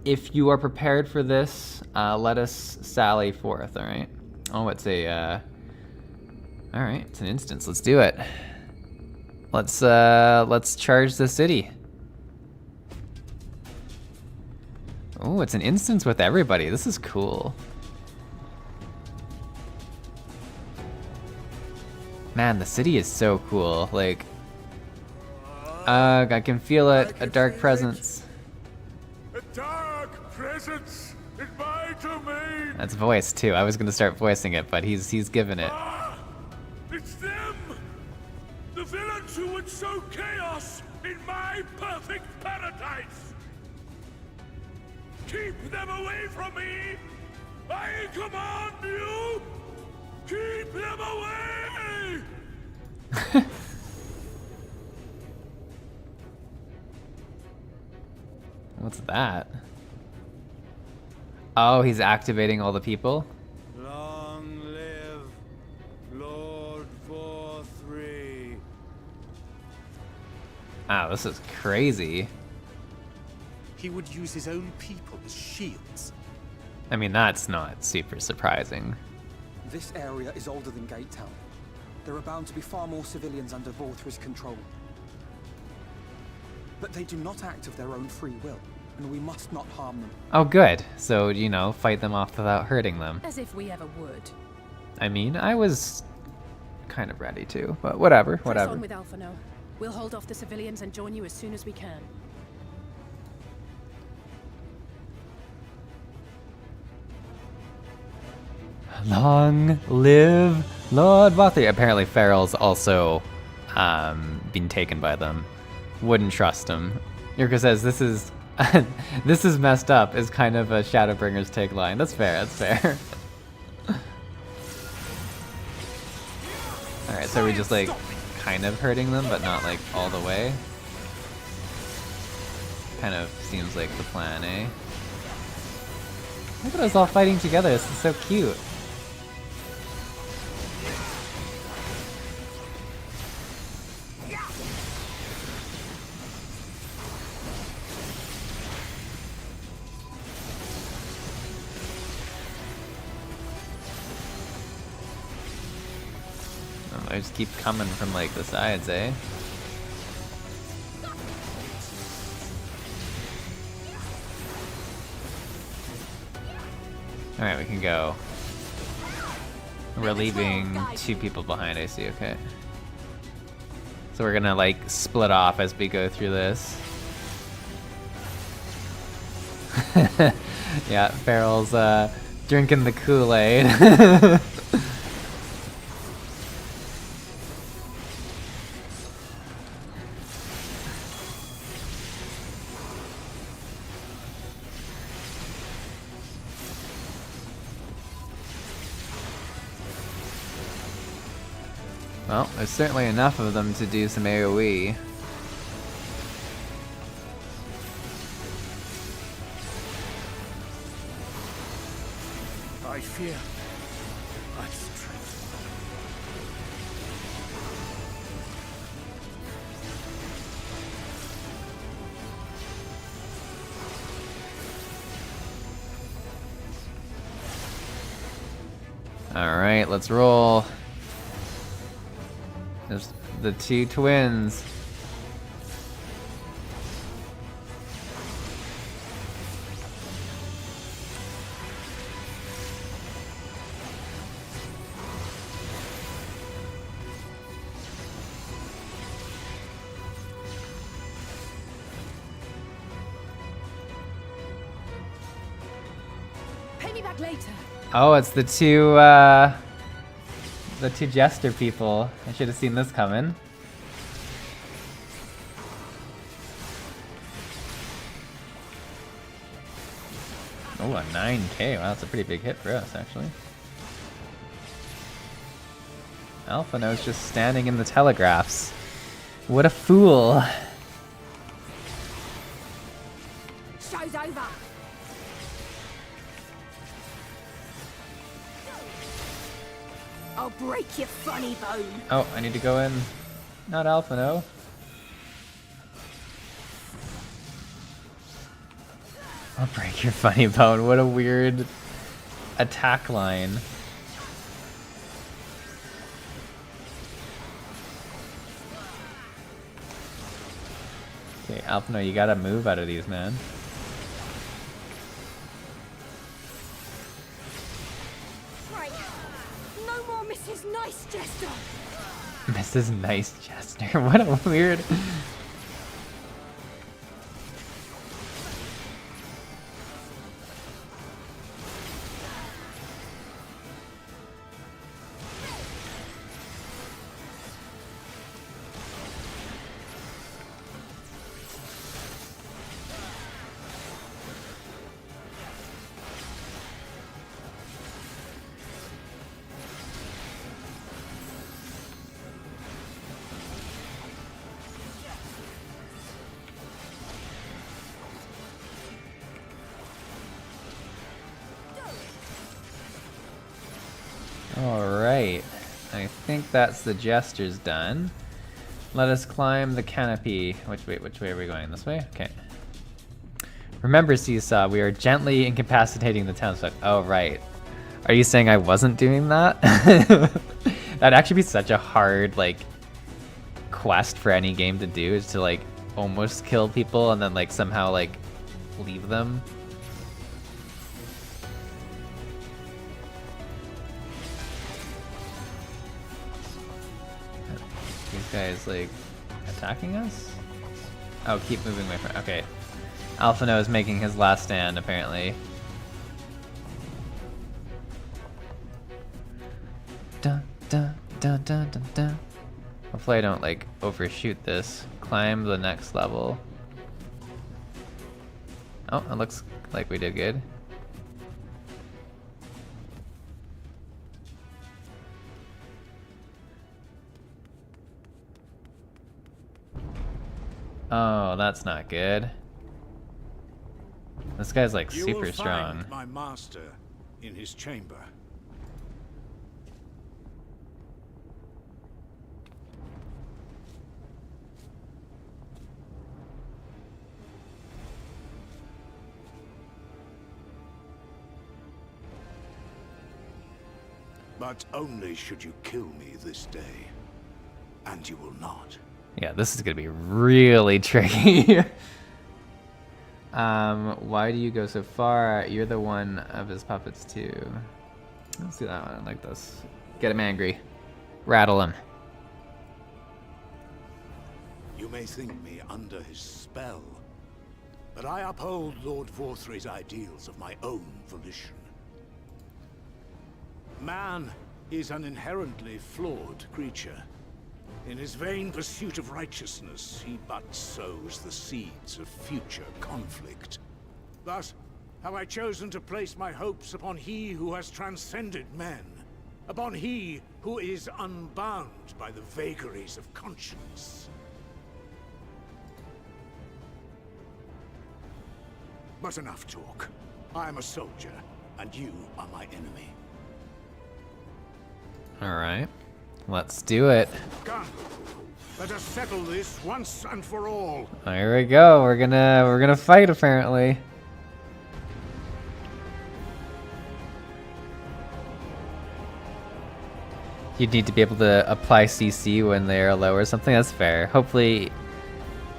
If you are prepared for this, let us sally forth, alright? Oh, it's a, alright, it's an instance, let's do it. Let's charge the city. Oh, it's an instance with everybody, this is cool. Man, the city is so cool, like, I can feel it, a dark presence. A dark presence in my domain. That's voice too. I was gonna start voicing it, but he's given it. Ah, it's them! The villains who would sow chaos in my perfect paradise! Keep them away from me! I command you! Keep them away! What's that? Oh, he's activating all the people? Long live Lord 4-3. Wow, this is crazy. He would use his own people as shields. I mean, that's not super surprising. This area is older than Gate Town. There are bound to be far more civilians under Vorthri's control. But they do not act of their own free will, and we must not harm them. Oh, good. So, you know, fight them off without hurting them. As if we ever would. I mean, I was kind of ready to, but whatever, Press whatever. on with Alphano. We'll hold off the civilians and join you as soon as we can. Long live Lord Vothri. Apparently Farrell's also been taken by them. Wouldn't trust him. Yurka says this is this is messed up is kind of a Shadowbringers tagline. That's fair, that's fair. Alright, so we're just like kind of hurting them, but not like all the way. Kind of seems like the plan, eh? Look at us all fighting together, this is so cute. I just keep coming from like the sides, eh? Alright, we can go. We're leaving 2 people behind, I see, okay. So we're gonna like split off as we go through this. Yeah, Farrell's drinking the Kool-Aid. Well, there's certainly enough of them to do some AoE. I fear my strength. Alright, let's roll. There's the 2 twins. back later. Oh, it's the two jester people. I should have seen this coming. Oh, a 9k. Wow, that's a pretty big hit for us, actually. Alphino's just standing in the telegraphs. What a fool. Show's over. I'll break your funny bone. Oh, I need to go in. Not Alphino. I'll break your funny bone. What a weird attack line. Okay, Alphino, you gotta move out of these, man. Right. No more Mrs. Nice Jester. Mrs. Nice Jester. What a weird... Alright, I think that's the gestures done. Let us climb the canopy. Which way are we going? This way? Okay. Remember, Seesaw, we are gently incapacitating the townsfolk. Oh, right. Are you saying I wasn't doing that? That'd actually be such a hard, like, quest for any game to do, is to, like, almost kill people and then, like, somehow, like, leave them. Guys like attacking us? Oh, keep moving away from. Okay, Alphino is making his last stand apparently. Dun dun dun dun dun dun. Hopefully I don't like overshoot this. Climb the next level. Oh, it looks like we did good. Oh, that's not good. This guy's like super strong. Find my master in his chamber. But only should you kill me this day, and you will not. Yeah, this is gonna be really tricky. Why do you go so far? You're the one of his puppets too. Let's do that one like this. Get him angry. Rattle him. You may think me under his spell, but I uphold Lord Vorthre's ideals of my own volition. Man is an inherently flawed creature. In his vain pursuit of righteousness, he but sows the seeds of future conflict. Thus, have I chosen to place my hopes upon he who has transcended men, upon he who is unbound by the vagaries of conscience. But enough talk. I am a soldier, and you are my enemy. Alright. Let's do it. Come, let us settle this once and for all. Here we go. We're gonna fight apparently. You'd need to be able to apply CC when they're low or something. That's fair. Hopefully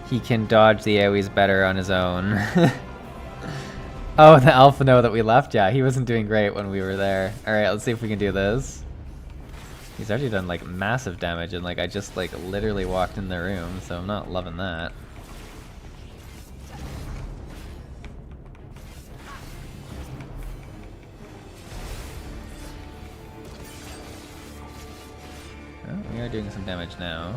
he can dodge the AoEs better on his own. Oh, the Alphino that we left. Yeah, he wasn't doing great when we were there. Alright, let's see if we can do this. He's already done like massive damage and like I just like literally walked in the room, so I'm not loving that. are doing some damage now.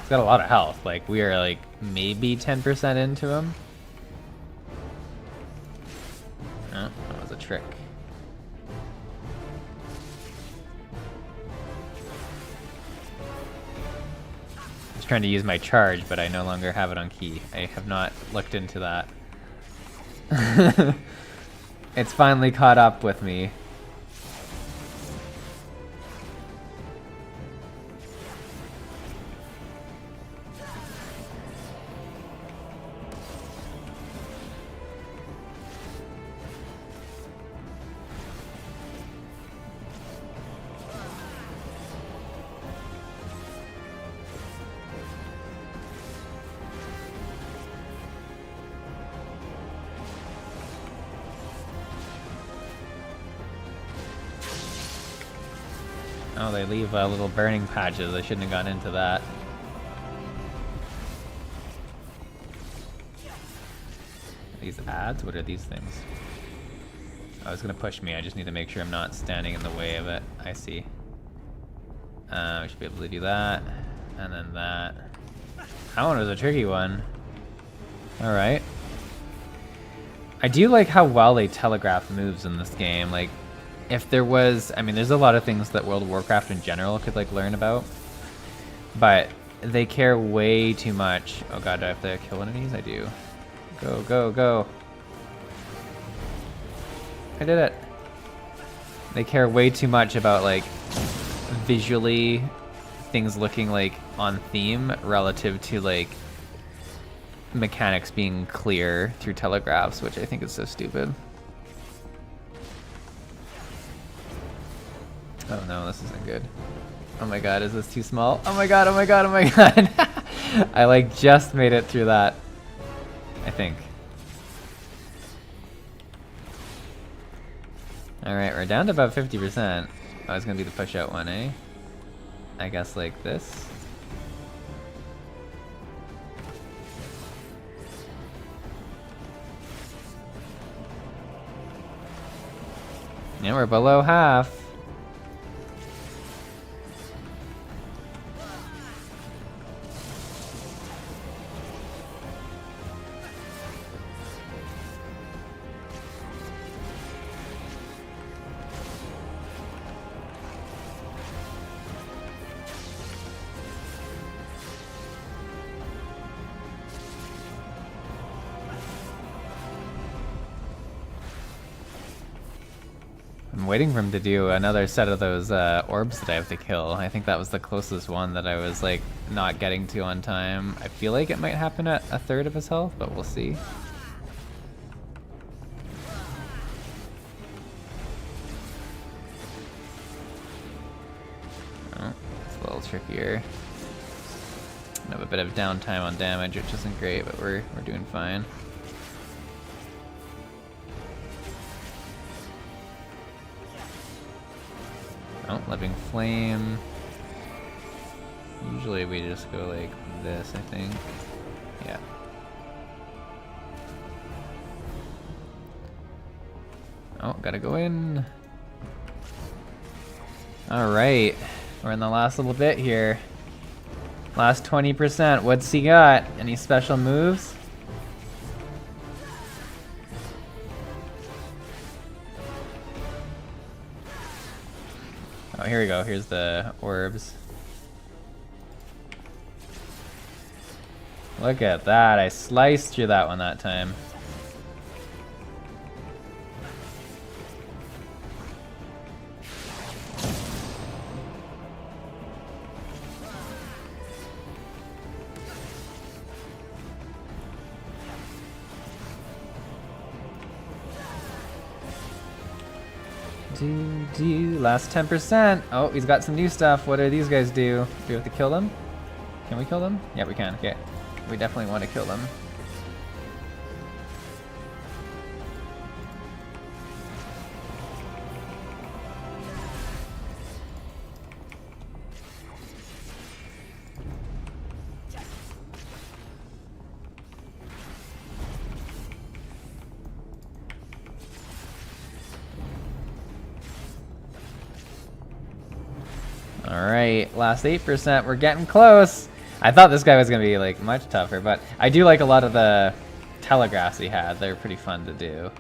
He's got a lot of health. Like, we are like maybe 10% into him. Oh, that was a trick. I was trying to use my charge, but I no longer have it on key. I have not looked into that. It's finally caught up with me. Oh, they leave little burning patches. I shouldn't have gone into that. These ads? What are these things? Oh, it's gonna push me. I just need to make sure I'm not standing in the way of it. I see. We should be able to do that. And then that. That one was a tricky one. Alright. I do like how well they telegraph moves in this game. Like, if there was, I mean, there's a lot of things that World of Warcraft in general could like learn about, but they care way too much. Oh god, do I have to kill one of these? I do. Go, go, go. I did it. They care way too much about like visually things looking like on theme relative to like mechanics being clear through telegraphs, which I think is so stupid. Oh no, this isn't good. Oh my god, is this too small? Oh my god, oh my god, oh my god. I like just made it through that, I think. Alright, we're down to about 50%. Oh, it's gonna be the push out one, eh? I guess like this. Yeah, we're below half. I'm waiting for him to do another set of those orbs that I have to kill. I think that was the closest one that I was like not getting to on time. I feel like it might happen at a third of his health, but we'll see. Oh, it's a little trickier. I have a bit of downtime on damage, which isn't great, but we're doing fine. Oh, Living Flame. Usually we just go like this, I think. Yeah. Oh, gotta go in. Alright. We're in the last little bit here. Last 20%. What's he got? Any special moves? Oh, here we go. Here's the orbs. Look at that. I sliced through that one that time. Last 10%. Oh, he's got some new stuff. What do these guys do? Do we have to kill them? Can we kill them? Yeah, we can. Okay. We definitely want to kill them. Alright, last 8%. We're getting close. I thought this guy was going to be like much tougher, but I do like a lot of the telegraphs he had. They're pretty fun to do.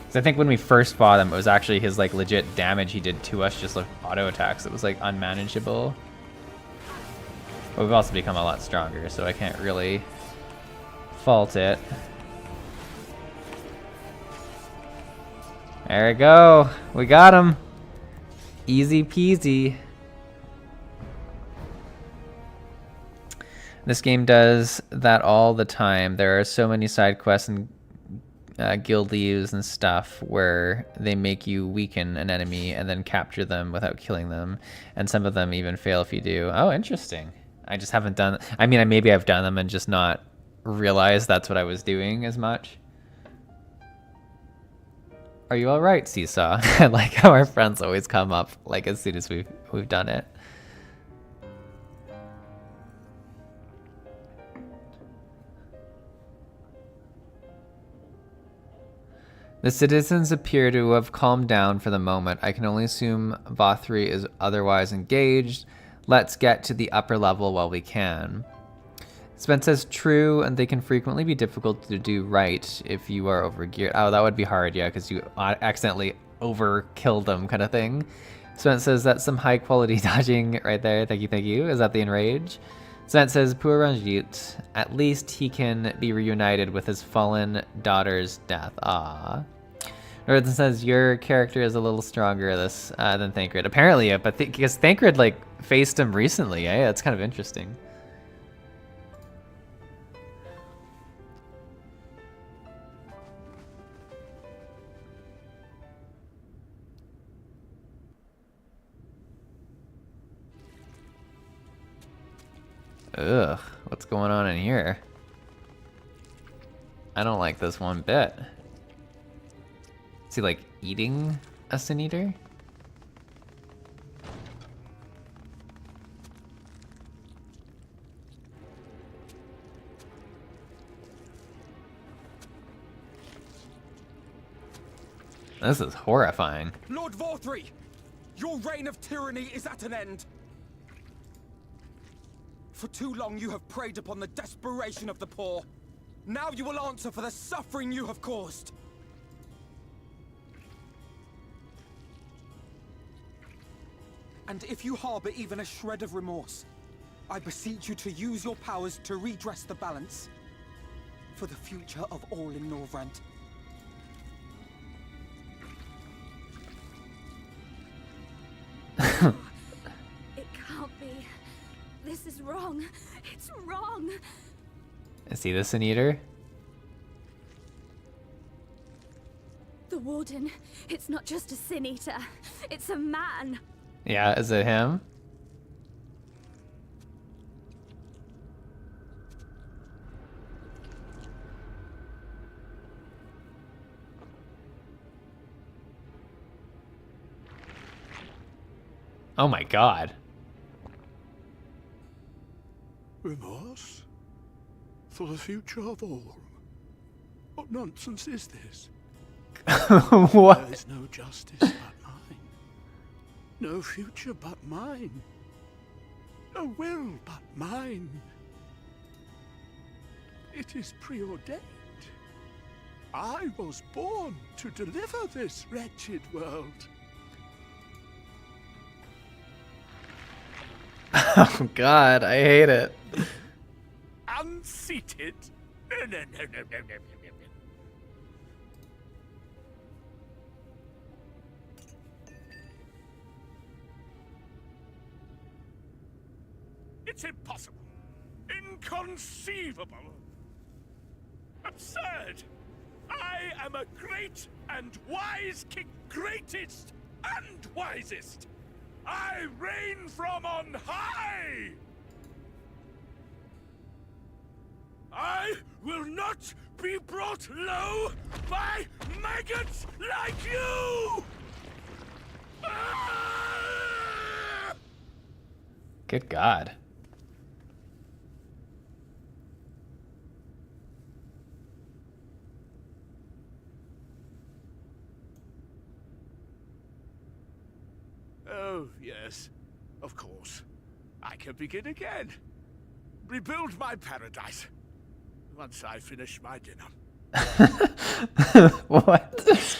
So I think when we first fought him, it was actually his like legit damage he did to us, just like auto attacks. It was like unmanageable. But we've also become a lot stronger, so I can't really fault it. There we go. We got him. Easy peasy. This game does that all the time. There are so many side quests and guild leaves and stuff where they make you weaken an enemy and then capture them without killing them. And some of them even fail if you do. Oh, interesting. I just haven't done... I mean, maybe I've done them and just not realized that's what I was doing as much. Are you alright, Seesaw? I like how our friends always come up like as soon as we've done it. The citizens appear to have calmed down for the moment. I can only assume Vothri is otherwise engaged. Let's get to the upper level while we can. Spence says true, and they can frequently be difficult to do right if you are overgeared. Oh, that would be hard, yeah, because you accidentally overkill them kind of thing. Spence says that's some high quality dodging right there. Thank you, thank you. Is that the enrage? Spence says, poor Ranjit. At least he can be reunited with his fallen daughter's death. Ah. Northern says your character is a little stronger than Thancred. Apparently, yeah, but because Thancred like faced him recently, eh? That's kind of interesting. Ugh, what's going on in here? I don't like this one bit. Is he like eating a Sin Eater? This is horrifying. Lord Vothri, your reign of tyranny is at an end. For too long you have preyed upon the desperation of the poor. Now you will answer for the suffering you have caused. And if you harbor even a shred of remorse, I beseech you to use your powers to redress the balance for the future of all in Norvrant. It can't be. This is wrong. It's wrong. Is he the Sin Eater? The Warden, it's not just a Sin Eater. It's a man. Yeah, is it him? Oh my god. Remorse? For the future of all? What nonsense is this? What? There is no justice but mine. No future but mine. No will but mine. It is preordained. I was born to deliver this wretched world. Oh god, I hate it. Unseated? No. It's impossible. Inconceivable. Absurd. I am a great and wise king. Greatest and wisest. I reign from on high! I will not be brought low by maggots like you! Ah! Good god. Oh, yes. Of course. I can begin again. Rebuild my paradise. Once I finish my dinner. What?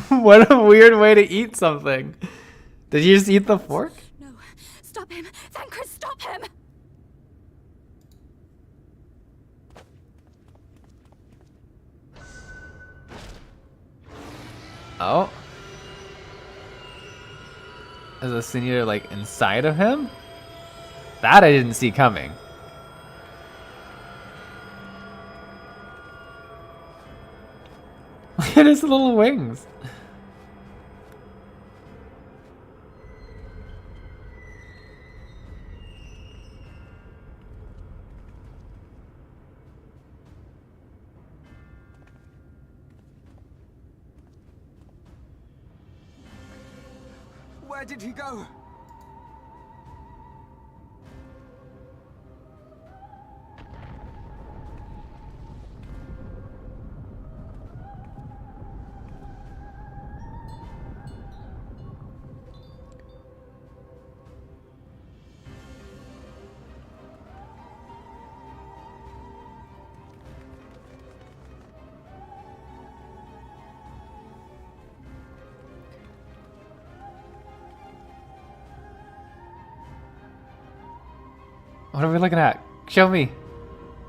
What a weird way to eat something. Did you just eat the fork? No. Stop him. Thancred, stop him! Oh. Is the Sin Eater like inside of him? That I didn't see coming. Look at his little wings. Where did he go? What are we looking at? Show me.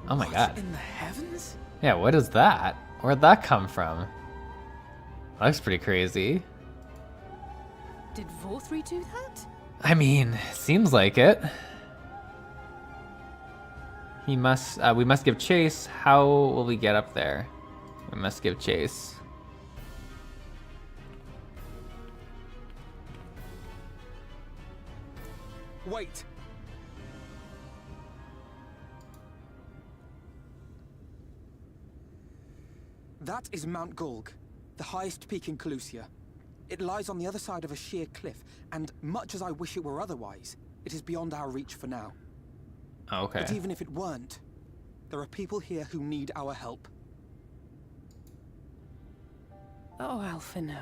Oh my god. In the heavens? Yeah, what is that? Where'd that come from? That looks pretty crazy. Did Vorthri do that? I mean, seems like it. We must give chase. How will we get up there? We must give chase. Wait. That is Mount Golg, the highest peak in Calusia. It lies on the other side of a sheer cliff, and much as I wish it were otherwise, it is beyond our reach for now. Okay. But even if it weren't, there are people here who need our help. Oh, Alphino.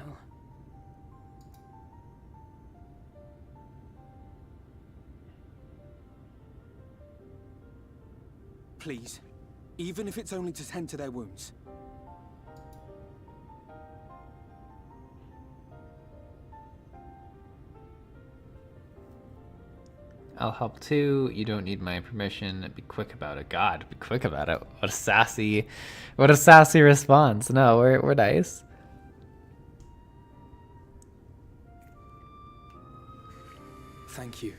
Please, even if it's only to tend to their wounds. I'll help too. You don't need my permission. Be quick about it. God, be quick about it. What a sassy response. No, we're nice. Thank you.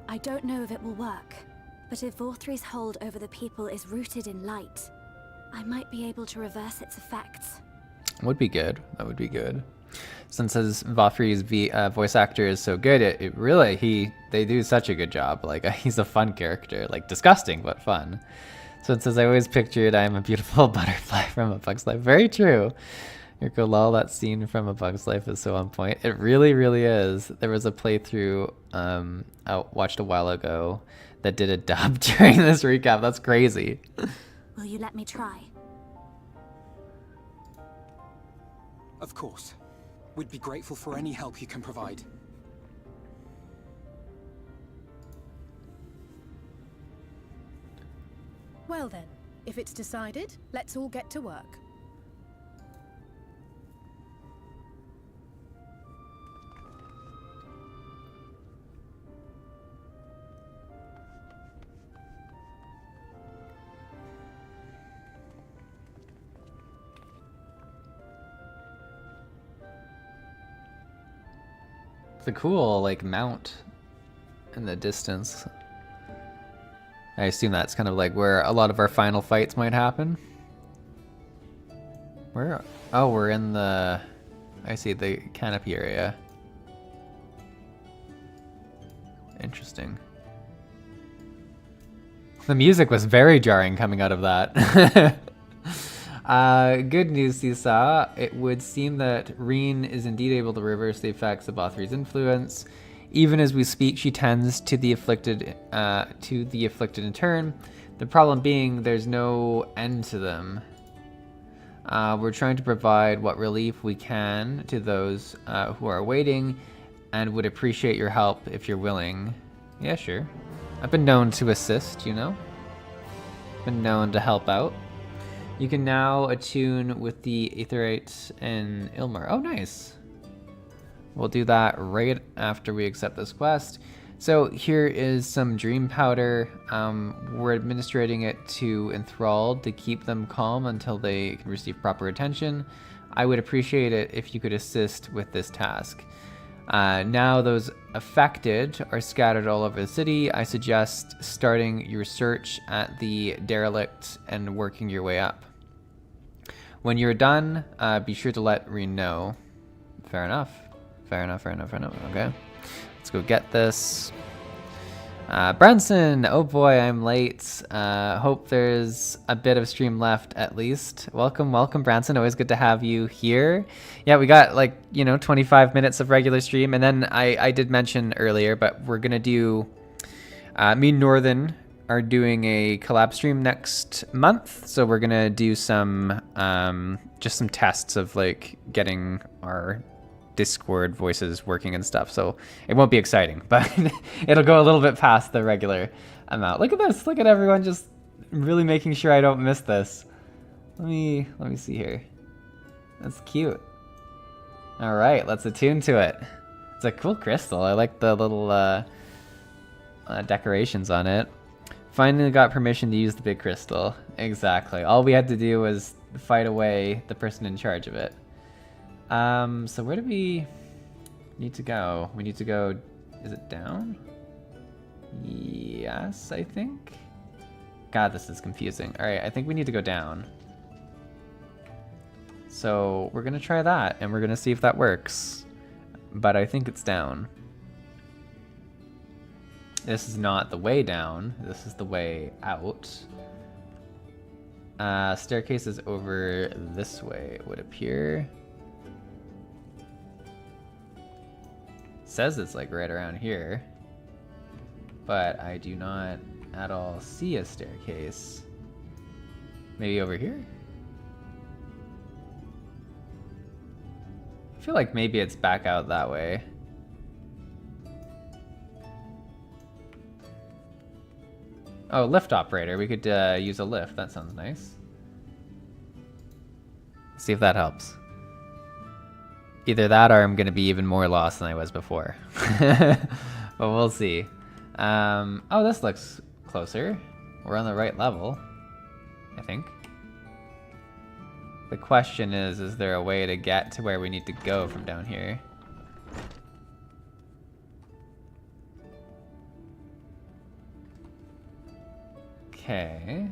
I don't know if it will work, but if Vorthri's hold over the people is rooted in light, I might be able to reverse its effects. Would be good. That would be good. Since his Vorthri's voice actor is so good, it really they do such a good job. Like he's a fun character, like disgusting but fun. So it says, I always pictured I am a beautiful butterfly from A Bug's Life. Very true. Yurko lol, that scene from A Bug's Life is so on point. It really, really is. There was a playthrough I watched a while ago that did a dub during this recap. That's crazy. Will you let me try? Of course. We'd be grateful for any help you can provide. Well then, if it's decided, let's all get to work. It's a cool like mount in the distance. I assume that's kind of like where a lot of our final fights might happen. Where? Oh, we're in the... I see, the canopy area. Interesting. The music was very jarring coming out of that. Good news, Seesaw. It would seem that Reen is indeed able to reverse the effects of Bothri's influence. Even as we speak, she tends to the afflicted in turn. The problem being, there's no end to them. We're trying to provide what relief we can to those who are waiting, and would appreciate your help if you're willing. Yeah, sure. I've been known to assist, you know? Been known to help out. You can now attune with the Aetherite and Ilmar. Oh, nice. We'll do that right after we accept this quest. So here is some dream powder. We're administrating it to enthralled to keep them calm until they can receive proper attention. I would appreciate it if you could assist with this task. Now those affected are scattered all over the city. I suggest starting your search at the derelict and working your way up. When you're done, be sure to let Reen know. Fair enough. Fair enough. Okay. Let's go get this. Branson! Oh boy, I'm late. Hope there's a bit of stream left at least. Welcome, Branson. Always good to have you here. Yeah, we got 25 minutes of regular stream. And then I did mention earlier, but we're going to do... me and Northern are doing a collab stream next month. So we're going to do some... just some tests of getting our... Discord voices working and stuff, so it won't be exciting, but it'll go a little bit past the regular amount. Look at this, look at everyone just really making sure I don't miss this. Let me see here. That's cute. All right, let's attune to it. It's a cool crystal. I like the little decorations on it. Finally got permission to use the big crystal. Exactly, all we had to do was fight away the person in charge of it. So where do we need to go? We need to go, is it down? Yes, I think. God, this is confusing. All right, I think we need to go down. So we're gonna try that and we're gonna see if that works. But I think it's down. This is not the way down, this is the way out. Staircase is over this way, it would appear. Says it's right around here, but I do not at all see a staircase. Maybe over here? I feel like maybe it's back out that way. Oh, lift operator. We could use a lift. That sounds nice. See if that helps. Either that or I'm going to be even more lost than I was before. But we'll see. Oh, this looks closer. We're on the right level, I think. The question is there a way to get to where we need to go from down here? Okay.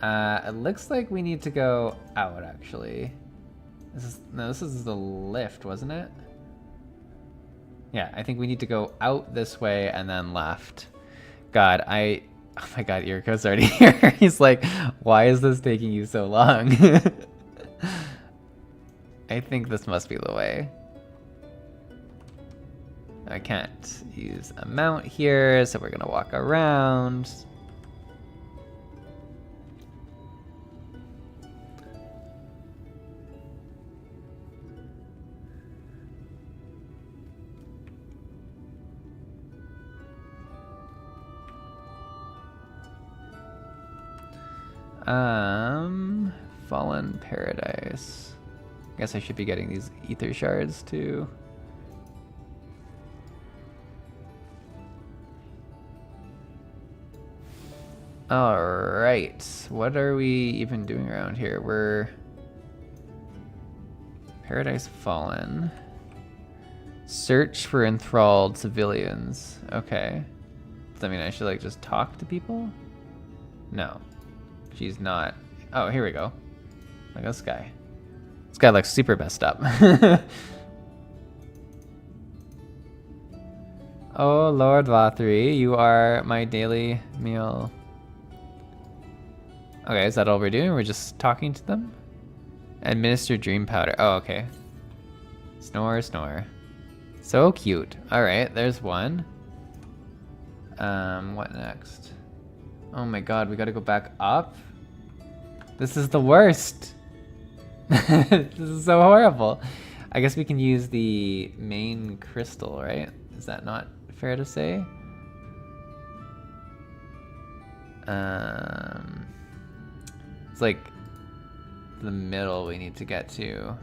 It looks like we need to go out, actually. This is the lift, wasn't it? Yeah, I think we need to go out this way and then left. God, oh my God, Iriko's already here. He's like, why is this taking you so long? I think this must be the way. I can't use a mount here, so we're gonna walk around. Fallen Paradise. Guess I should be getting these ether shards too. Alright, what are we even doing around here? We're... Paradise Fallen. Search for enthralled civilians. Okay. Does that mean I should just talk to people? No. She's not. Oh, here we go. Look at this guy. This guy looks super messed up. Oh, Lord Vothri, you are my daily meal. Okay, is that all we're doing? We're just talking to them? Administer dream powder. Oh, okay. Snore, snore. So cute. Alright, there's one. What next? Oh my god, we gotta go back up? This is the worst! This is so horrible. I guess we can use the main crystal, right? Is that not fair to say? It's like the middle we need to get to.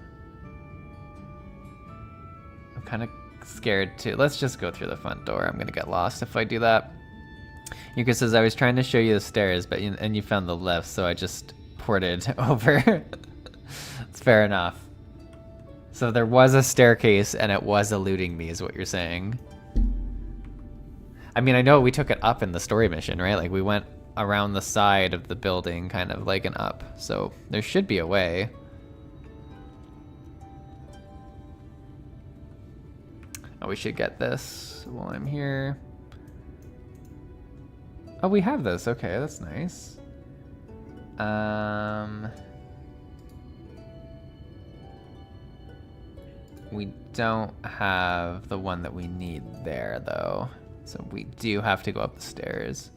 I'm kind of scared to. Let's just go through the front door. I'm gonna get lost if I do that. Yuka says, I was trying to show you the stairs, but you found the lift, so I just ported over. It's fair enough. So there was a staircase and it was eluding me is what you're saying. I mean, I know we took it up in the story mission, right? Like we went around the side of the building, kind of like an up. So there should be a way. Oh, we should get this while I'm here. Oh, we have this. Okay, that's nice. We don't have the one that we need there, though. So we do have to go up the stairs.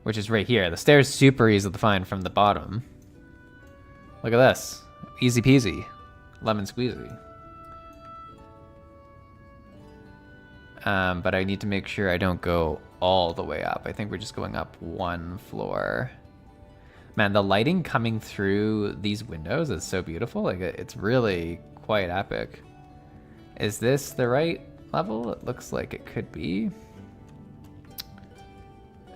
Which is right here. The stairs super easy to find from the bottom. Look at this. Easy peasy. Lemon squeezy. But I need to make sure I don't go all the way up. I think we're just going up one floor. Man, the lighting coming through these windows is so beautiful. Like, it's really quite epic. Is this the right level? It looks like it could be.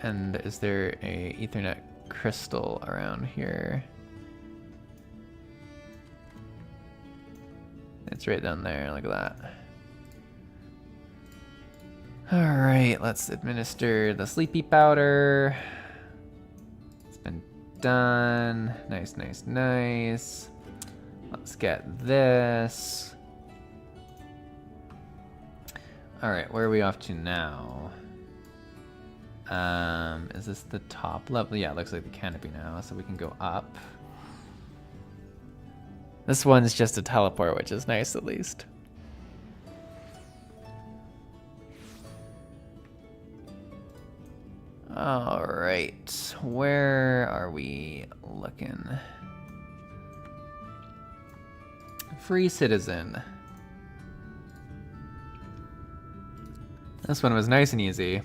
And is there a Ethernet crystal around here? It's right down there. Look at that. All right, let's administer the sleepy powder. It's been done. Nice, nice, nice. Let's get this. All right, where are we off to now? Is this the top level? Yeah, it looks like the canopy now, so we can go up. This one's just a teleport, which is nice at least. All right, where are we looking? Free citizen. This one was nice and easy.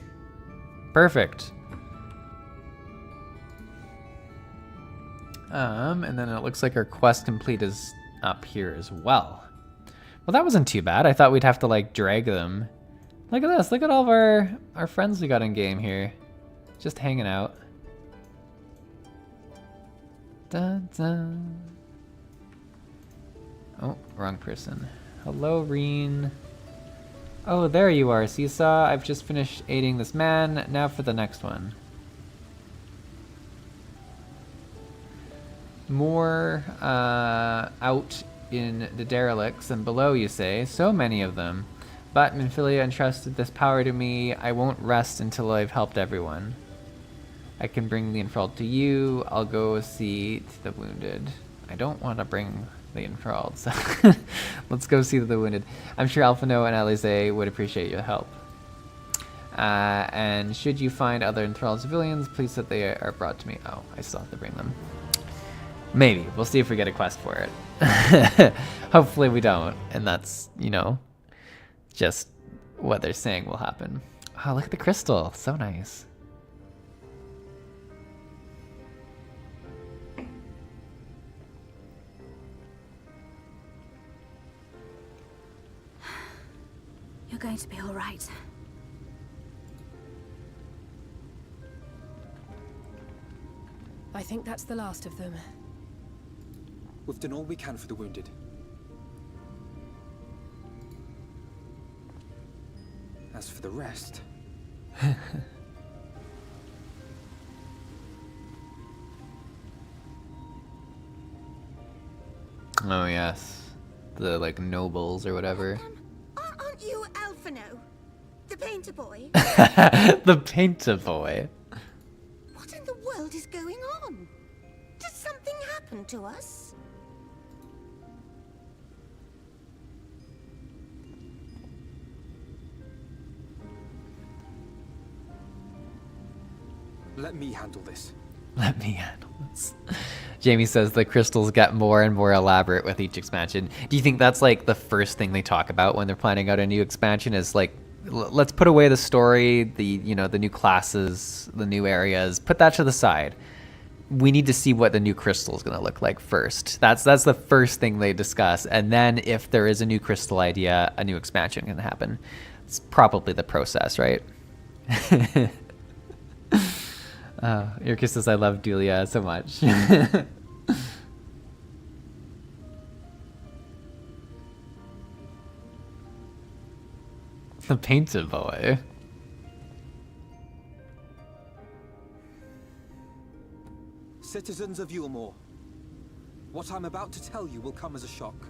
Perfect. And then it looks like our quest complete is up here as well. Well, that wasn't too bad. I thought we'd have to like drag them. Look at this. Look at all of our friends we got in game here. Just hanging out. Dun, dun. Oh, wrong person. Hello, Reen. Oh, there you are, Seesaw. I've just finished aiding this man. Now for the next one. More out in the derelicts and below, you say. So many of them. But Minfilia entrusted this power to me. I won't rest until I've helped everyone. I can bring the enthralled to you. I'll go see the wounded. I don't want to bring the enthralled, so let's go see the wounded. I'm sure Alphino and Alize would appreciate your help. And should you find other enthralled civilians, please that they are brought to me. Oh, I still have to bring them. Maybe. We'll see if we get a quest for it. Hopefully we don't. And that's, you know, just what they're saying will happen. Oh, look at the crystal. So nice. You're going to be all right. I think that's the last of them. We've done all we can for the wounded. As for the rest... Oh yes. The like nobles or whatever. Aren't you Alphino? The painter boy? The painter boy. What in the world is going on? Did something happen to us? Let me handle this. Let me handle this. Jamie says the crystals get more and more elaborate with each expansion. Do you think that's like the first thing they talk about when they're planning out a new expansion is like, let's put away the story, the new classes, the new areas, put that to the side. We need to see what the new crystal is going to look like first. That's the first thing they discuss. And then if there is a new crystal idea, a new expansion can happen. It's probably the process, right? Yurka says, I love Dulia so much. The painted boy. Citizens of Yulmore, what I'm about to tell you will come as a shock.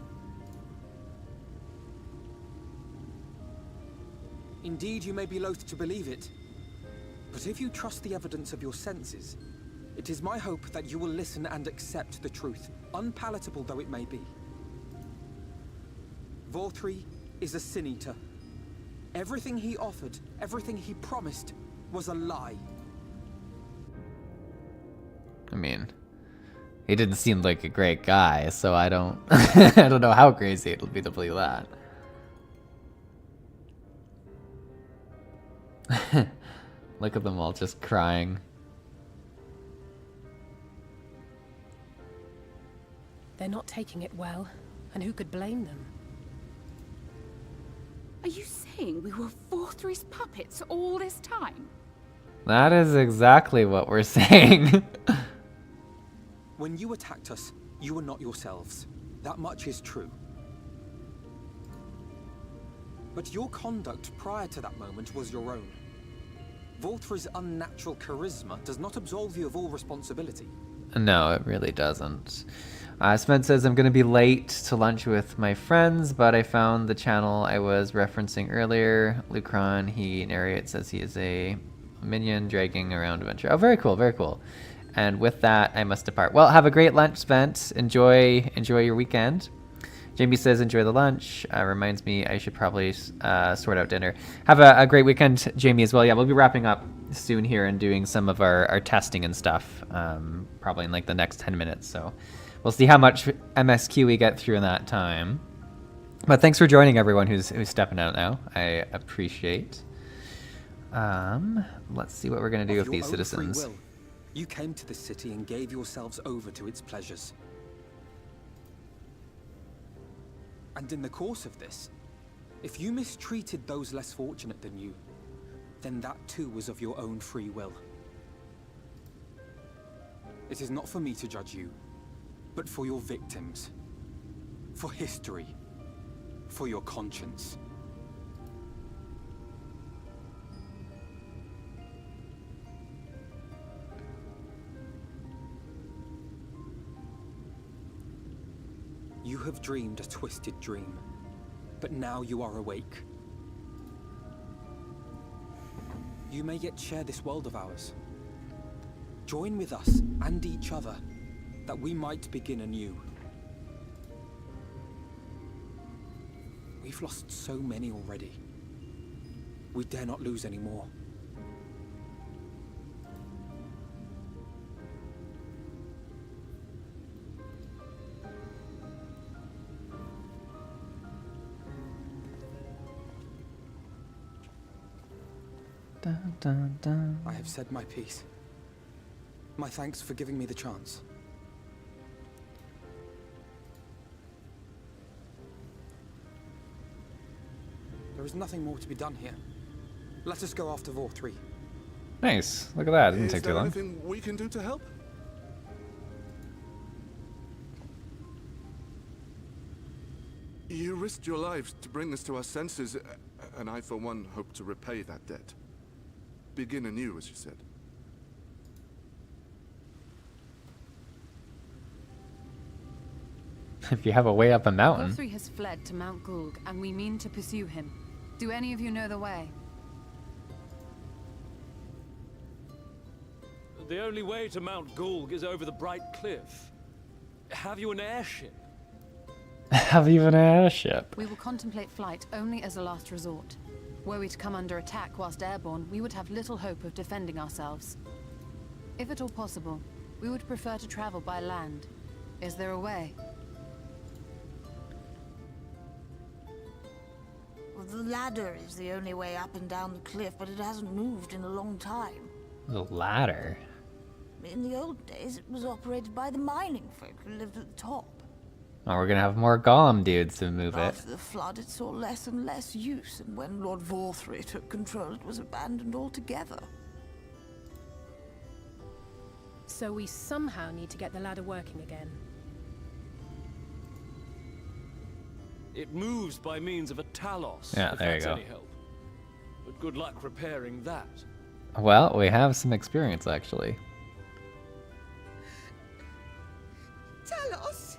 Indeed, you may be loath to believe it, but if you trust the evidence of your senses, it is my hope that you will listen and accept the truth, unpalatable though it may be. Vorthree is a Sin Eater. Everything he offered, everything he promised, was a lie. I mean, he didn't seem like a great guy, so I don't I don't know how crazy it'll be to believe that. Look at them all just crying. They're not taking it well, and who could blame them? Are you saying we were Vorthree's puppets all this time? That is exactly what we're saying. When you attacked us, you were not yourselves. That much is true. But your conduct prior to that moment was your own. Vorthree's unnatural charisma does not absolve you of all responsibility. No, it really doesn't. Sven says, I'm going to be late to lunch with my friends, but I found the channel I was referencing earlier. Lucron, he narrates as he is a minion dragging around adventure. Oh, very cool, very cool. And with that, I must depart. Well, have a great lunch, Spent. Enjoy your weekend. Jamie says, enjoy the lunch. Reminds me I should probably sort out dinner. Have a great weekend, Jamie, as well. Yeah, we'll be wrapping up soon here and doing some of our testing and stuff, probably in like the next 10 minutes. So we'll see how much MSQ we get through in that time. But thanks for joining, everyone who's stepping out now. I appreciate. Let's see what we're going to do with these citizens. You came to this city and gave yourselves over to its pleasures. And in the course of this, if you mistreated those less fortunate than you, then that too was of your own free will. It is not for me to judge you, but for your victims, for history, for your conscience. You have dreamed a twisted dream, but now you are awake. You may yet share this world of ours. Join with us and each other, that we might begin anew. We've lost so many already. We dare not lose any more. Dun, dun, dun. I have said my piece. My thanks for giving me the chance. There is nothing more to be done here. Let us go after Vorthree. Nice. Look at that. It didn't take too long. Is there anything we can do to help? You risked your lives to bring us to our senses, and I, for one, hope to repay that debt. Begin anew, as you said. If you have a way up a mountain. Vorthree has fled to Mount Gulg, and we mean to pursue him. Do any of you know the way? The only way to Mount Gulg is over the Bright Cliff. Have you an airship? Have you an airship? We will contemplate flight only as a last resort. Were we to come under attack whilst airborne, we would have little hope of defending ourselves. If at all possible, we would prefer to travel by land. Is there a way? Well, the ladder is the only way up and down the cliff, but it hasn't moved in a long time. The ladder? In the old days, it was operated by the mining folk who lived at the top. Oh, we're gonna have more golem dudes to move it. After the flood, it saw less and less use, and when Lord Vorthry took control, it was abandoned altogether. So we somehow need to get the ladder working again. It moves by means of a talos. Yeah, if there you that's go. any help. But good luck repairing that. Well, we have some experience, actually. Talos?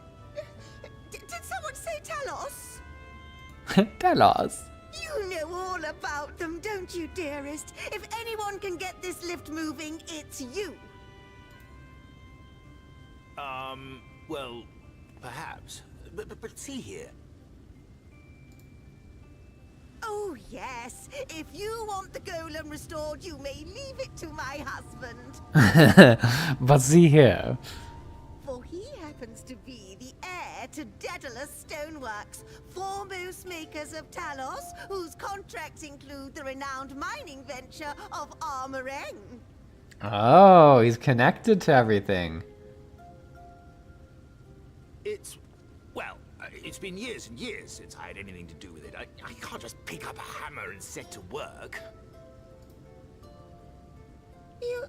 Did someone say Talos? Talos. You know all about them, don't you, dearest? If anyone can get this lift moving, it's you. Well, perhaps. But see here. Oh, yes. If you want the golem restored, you may leave it to my husband. But see here. For he happens to be the heir to Daedalus Stoneworks, foremost makers of Talos, whose contracts include the renowned mining venture of Armoreng. Oh, he's connected to everything. It's been years and years since I had anything to do with it. I can't just pick up a hammer and set to work. You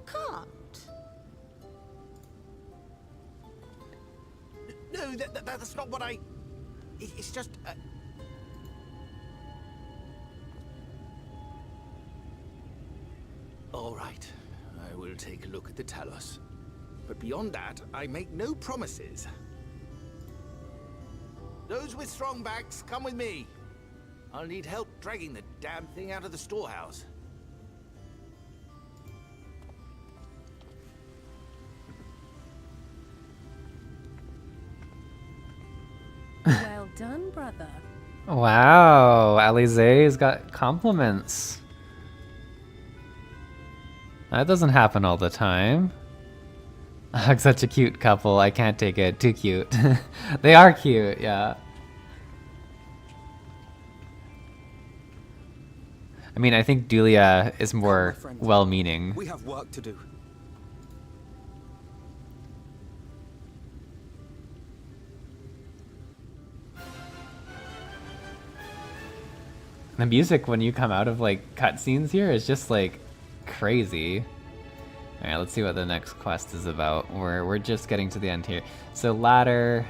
can't. No, that's not what I... It's just... All right, I will take a look at the Talos. But beyond that, I make no promises. Those with strong backs, come with me. I'll need help dragging the damn thing out of the storehouse. Well done, brother. Wow, Alize's got compliments. That doesn't happen all the time. Such a cute couple. I can't take it. Too cute. They are cute, yeah. I mean, I think Dulia is more well-meaning. We have work to do. The music when you come out of like cutscenes here is just like crazy. All right, let's see what the next quest is about. We're just getting to the end here. So ladder,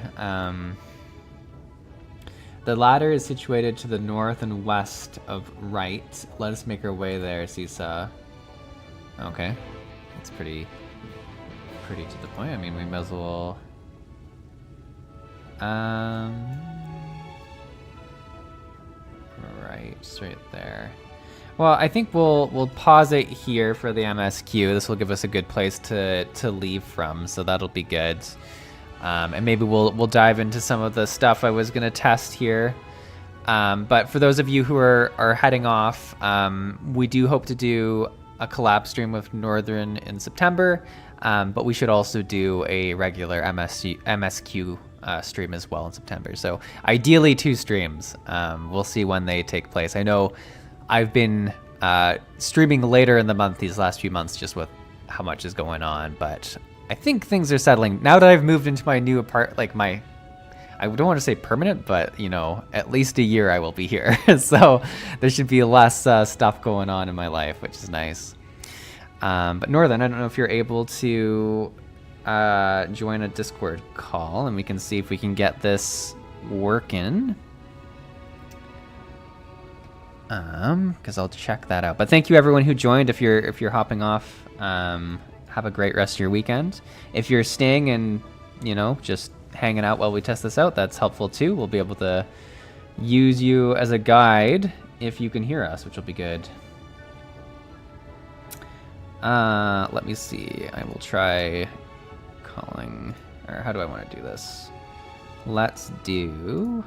the ladder is situated to the north and west of right. Let us make our way there, Seesaw. Okay, that's pretty to the point. I mean, we might as well. Right there. Well, I think we'll pause it here for the MSQ. This will give us a good place to leave from, so that'll be good. And maybe we'll dive into some of the stuff I was gonna test here. But for those of you who are heading off, we do hope to do a collab stream with Northern in September. But we should also do a regular MSQ stream as well in September. So ideally 2 streams. We'll see when they take place. I know I've been streaming later in the month these last few months just with how much is going on, but I think things are settling. Now that I've moved into my new I don't want to say permanent, but you know, at least a year I will be here. So there should be less stuff going on in my life, which is nice. But Northern, I don't know if you're able to join a Discord call and we can see if we can get this working. Because I'll check that out. But thank you everyone who joined. If you're hopping off, have a great rest of your weekend. If you're staying and you know just hanging out while we test this out, that's helpful too. We'll be able to use you as a guide if you can hear us, which will be good. Let me see. I will try calling, or how do I want to do this? Let's do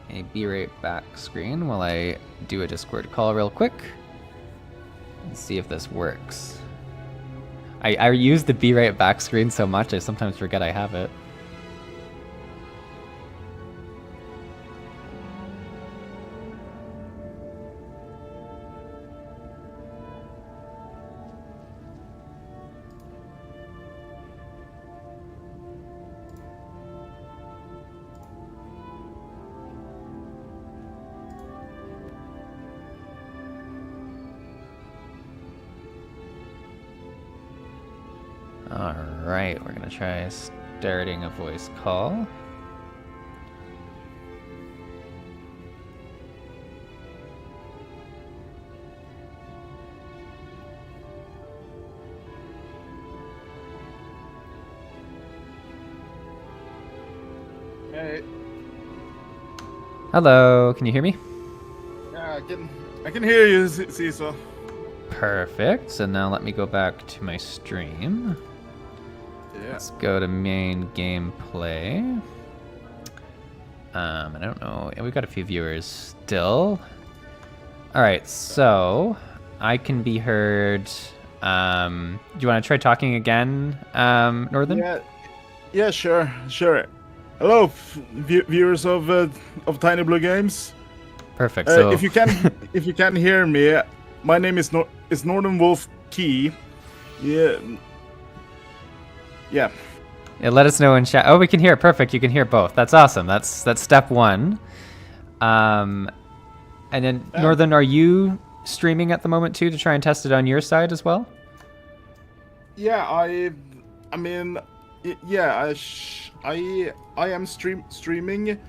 a be right back screen while I do a Discord call real quick and see if this works. I use the be right back screen so much I sometimes forget I have it. Alright, we're gonna try starting a voice call. Hey. Hello, can you hear me? Yeah, I can hear you, Cecil. Perfect. So now let me go back to my stream. Yeah. Let's go to main gameplay. I don't know. We've got a few viewers still. All right, so I can be heard. Do you want to try talking again, Northern? Yeah, sure. Hello, viewers of Tiny Blue Games. Perfect. So if you can hear me, my name is Northern Wolf Key. Yeah. Yeah, let us know in chat. Oh, we can hear it. Perfect. You can hear both. That's awesome. That's step one. And then Northern, are you streaming at the moment too to try and test it on your side as well? Yeah, I am streaming.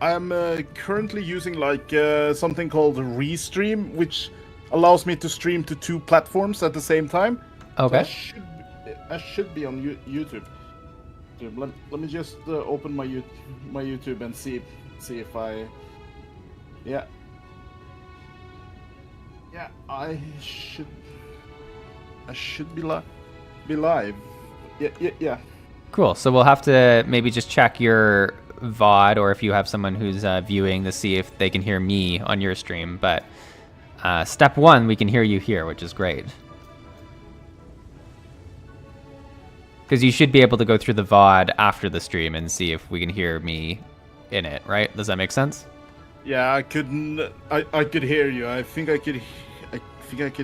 I am currently using like something called Restream, which allows me to stream to 2 platforms at the same time. Okay. So I should be on YouTube. Let me just open my YouTube and see if I. Yeah. Yeah, I should be live. Yeah. Cool. So we'll have to maybe just check your VOD, or if you have someone who's viewing, to see if they can hear me on your stream. But step one, we can hear you here, which is great. Because you should be able to go through the VOD after the stream and see if we can hear me in it, right? Does that make sense? Yeah, I could hear you. I think I could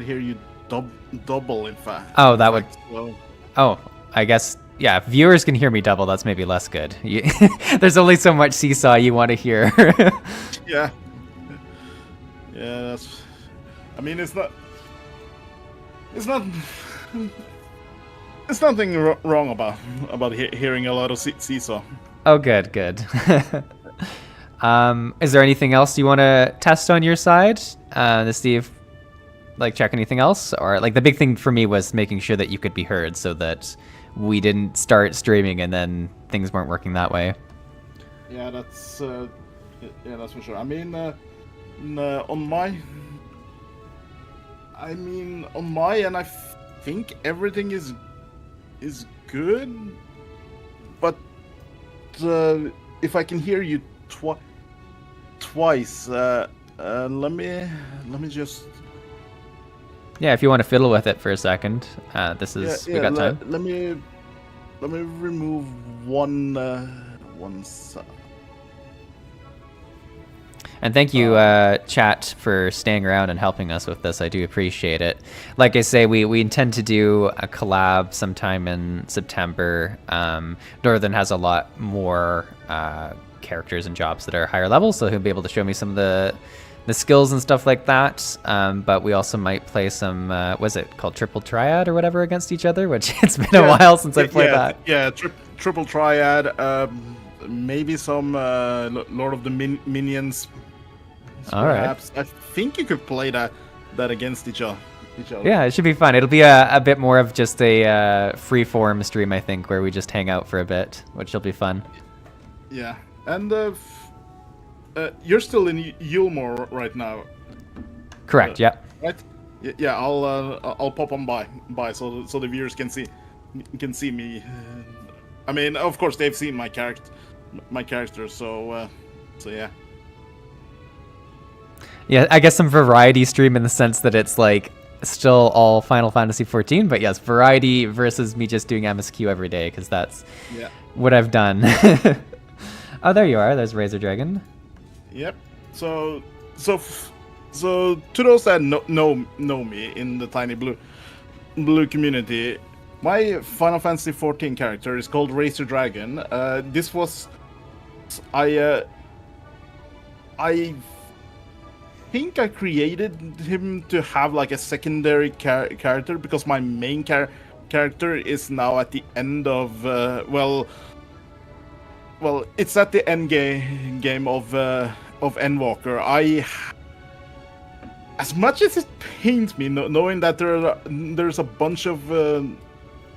hear you double, in fact. Oh, that would. So. Oh, I guess. Yeah, if viewers can hear me double, that's maybe less good. There's only so much seesaw you want to hear. Yeah. Yeah, that's. I mean, it's not. There's nothing wrong about hearing a lot of seesaw. Oh, good. Is there anything else you want to test on your side to see if, like, check anything else? Or, like, the big thing for me was making sure that you could be heard so that we didn't start streaming and then things weren't working that way. Yeah, that's for sure. I mean, on my end, I think everything is good, but if I can hear you twice, let me just. Yeah, if you want to fiddle with it for a second, we got time. Let me remove one side. And thank you, chat, for staying around and helping us with this. I do appreciate it. Like I say, we intend to do a collab sometime in September. Northern has a lot more characters and jobs that are higher level, so he'll be able to show me some of the skills and stuff like that. But we also might play some, was it called Triple Triad or whatever against each other? Which it's been a while since I played that. Yeah, Triple Triad. Maybe some Lord of the Minions. Perhaps. All right. I think you could play that against each other. Yeah, it should be fun. It'll be a bit more of just a free-form stream, I think, where we just hang out for a bit, which will be fun. Yeah, and you're still in Yulmore right now. Correct. Yeah. Right. Yeah. I'll pop on by so the viewers can see me. I mean, of course, they've seen my character. So yeah. Yeah, I guess some variety stream in the sense that it's like still all Final Fantasy 14, but yes, variety versus me just doing MSQ every day, because that's what I've done. Oh, there you are. There's Razor Dragon. Yep. So to those that know me in the tiny blue community, my Final Fantasy 14 character is called Razor Dragon. This was I think I created him to have like a secondary character because my main character is now at the end of well, it's at the end game of Endwalker. As much as it pains me knowing that there's a bunch of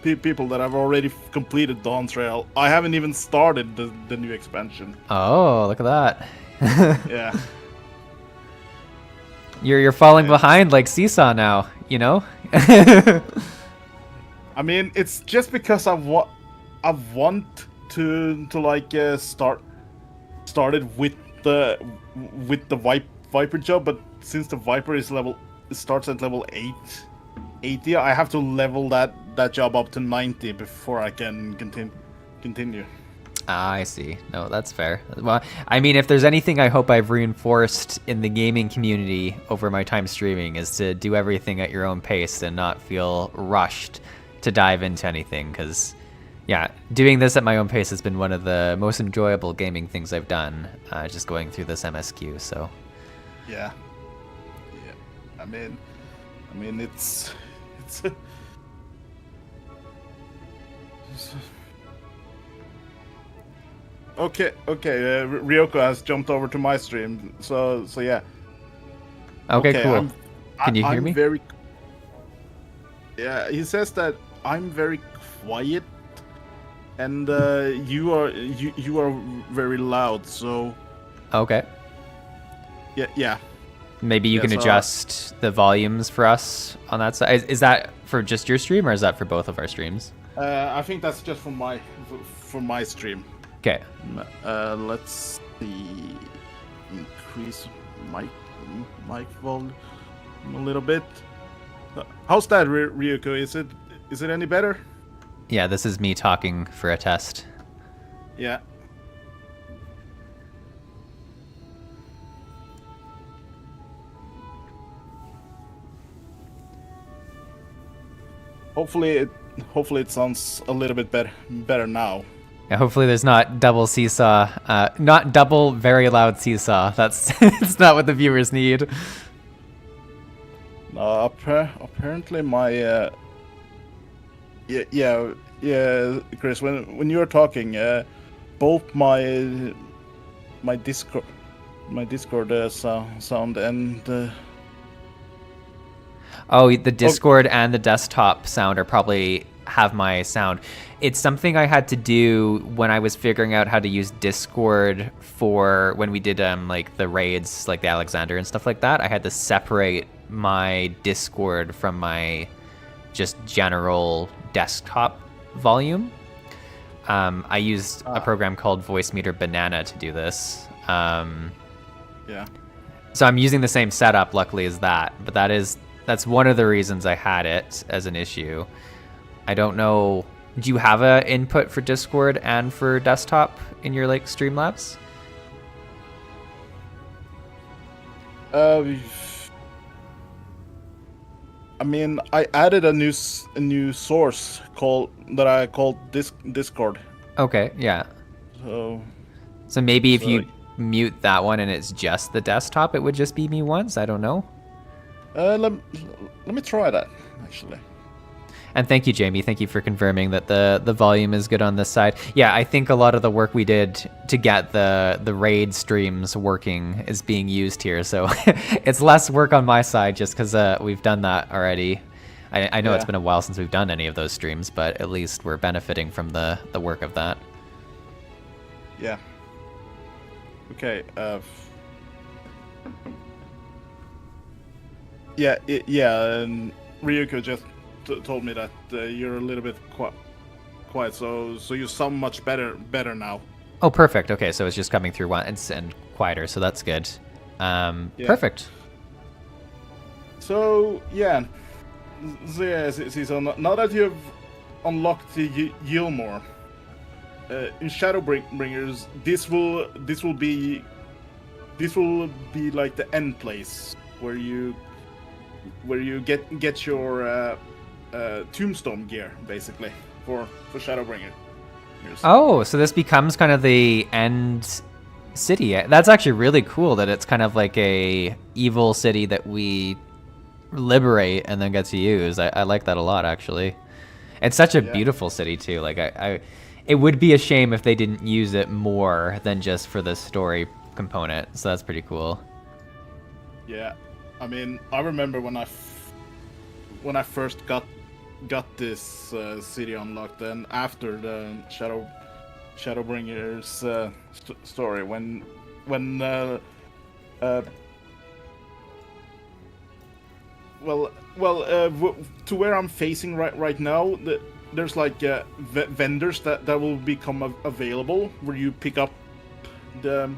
people that have already completed Dawn's Trail, I haven't even started the new expansion. Oh, look at that. Yeah. You're falling behind like Seesaw now, you know? I mean, it's just because I want to like started with the Viper job, but since the Viper starts at level 80, I have to level that job up to 90 before I can continue. Ah, I see. No, that's fair. Well, I mean, if there's anything I hope I've reinforced in the gaming community over my time streaming is to do everything at your own pace and not feel rushed to dive into anything, because yeah, doing this at my own pace has been one of the most enjoyable gaming things I've done, just going through this MSQ, so. Yeah. I mean, it's okay. Ryoko has jumped over to my stream, so yeah. Okay, cool. Can you hear me? Yeah, he says that I'm very quiet, and you are very loud. So. Okay. Yeah. Maybe you can adjust the volumes for us on that side. Is that for just your stream, or is that for both of our streams? I think that's just for my stream. Okay. Let's see. Increase mic volume a little bit. How's that, Ryuko? Is it any better? Yeah, this is me talking for a test. Yeah. Hopefully it sounds a little bit better now. Yeah, hopefully there's not double seesaw, not double very loud seesaw. That's it's not what the viewers need. Apparently my yeah, Chris, when you were talking, both my Discord sound and oh, the Discord and the desktop sound are probably have my sound. It's something I had to do when I was figuring out how to use Discord for when we did like the raids, like the Alexander and stuff like that. I had to separate my Discord from my just general desktop volume. I used a program called Voice Meter Banana to do this. Yeah. So I'm using the same setup, luckily, as that, but that's one of the reasons I had it as an issue. I don't know. Do you have an input for Discord and for desktop in your like Streamlabs? I mean, I added a new source that I called Discord. Okay, yeah. So maybe if you mute that one and it's just the desktop, it would just be me once. I don't know. Let me try that actually. And thank you, Jamie. Thank you for confirming that the volume is good on this side. Yeah, I think a lot of the work we did to get the raid streams working is being used here. So it's less work on my side just because we've done that already. I know it's been a while since we've done any of those streams, but at least we're benefiting from the work of that. Yeah. Okay. Yeah. And Ryuko just told me that you're a little bit quiet, so you sound much better now. Oh, perfect. Okay, so it's just coming through once and quieter, so that's good. Perfect. So yeah, So now that you've unlocked the Yilmore, in Shadowbringers, this will be like the end place where you get your tombstone gear, basically, for Shadowbringer. Oh, so this becomes kind of the end city. That's actually really cool that it's kind of like a evil city that we liberate and then get to use. I like that a lot, actually. It's such a beautiful city too. Like it would be a shame if they didn't use it more than just for the story component. So that's pretty cool. Yeah, I mean, I remember when I first got this city unlocked, and after the Shadowbringers story, when to where I'm facing right now, there's like vendors that will become available where you pick up the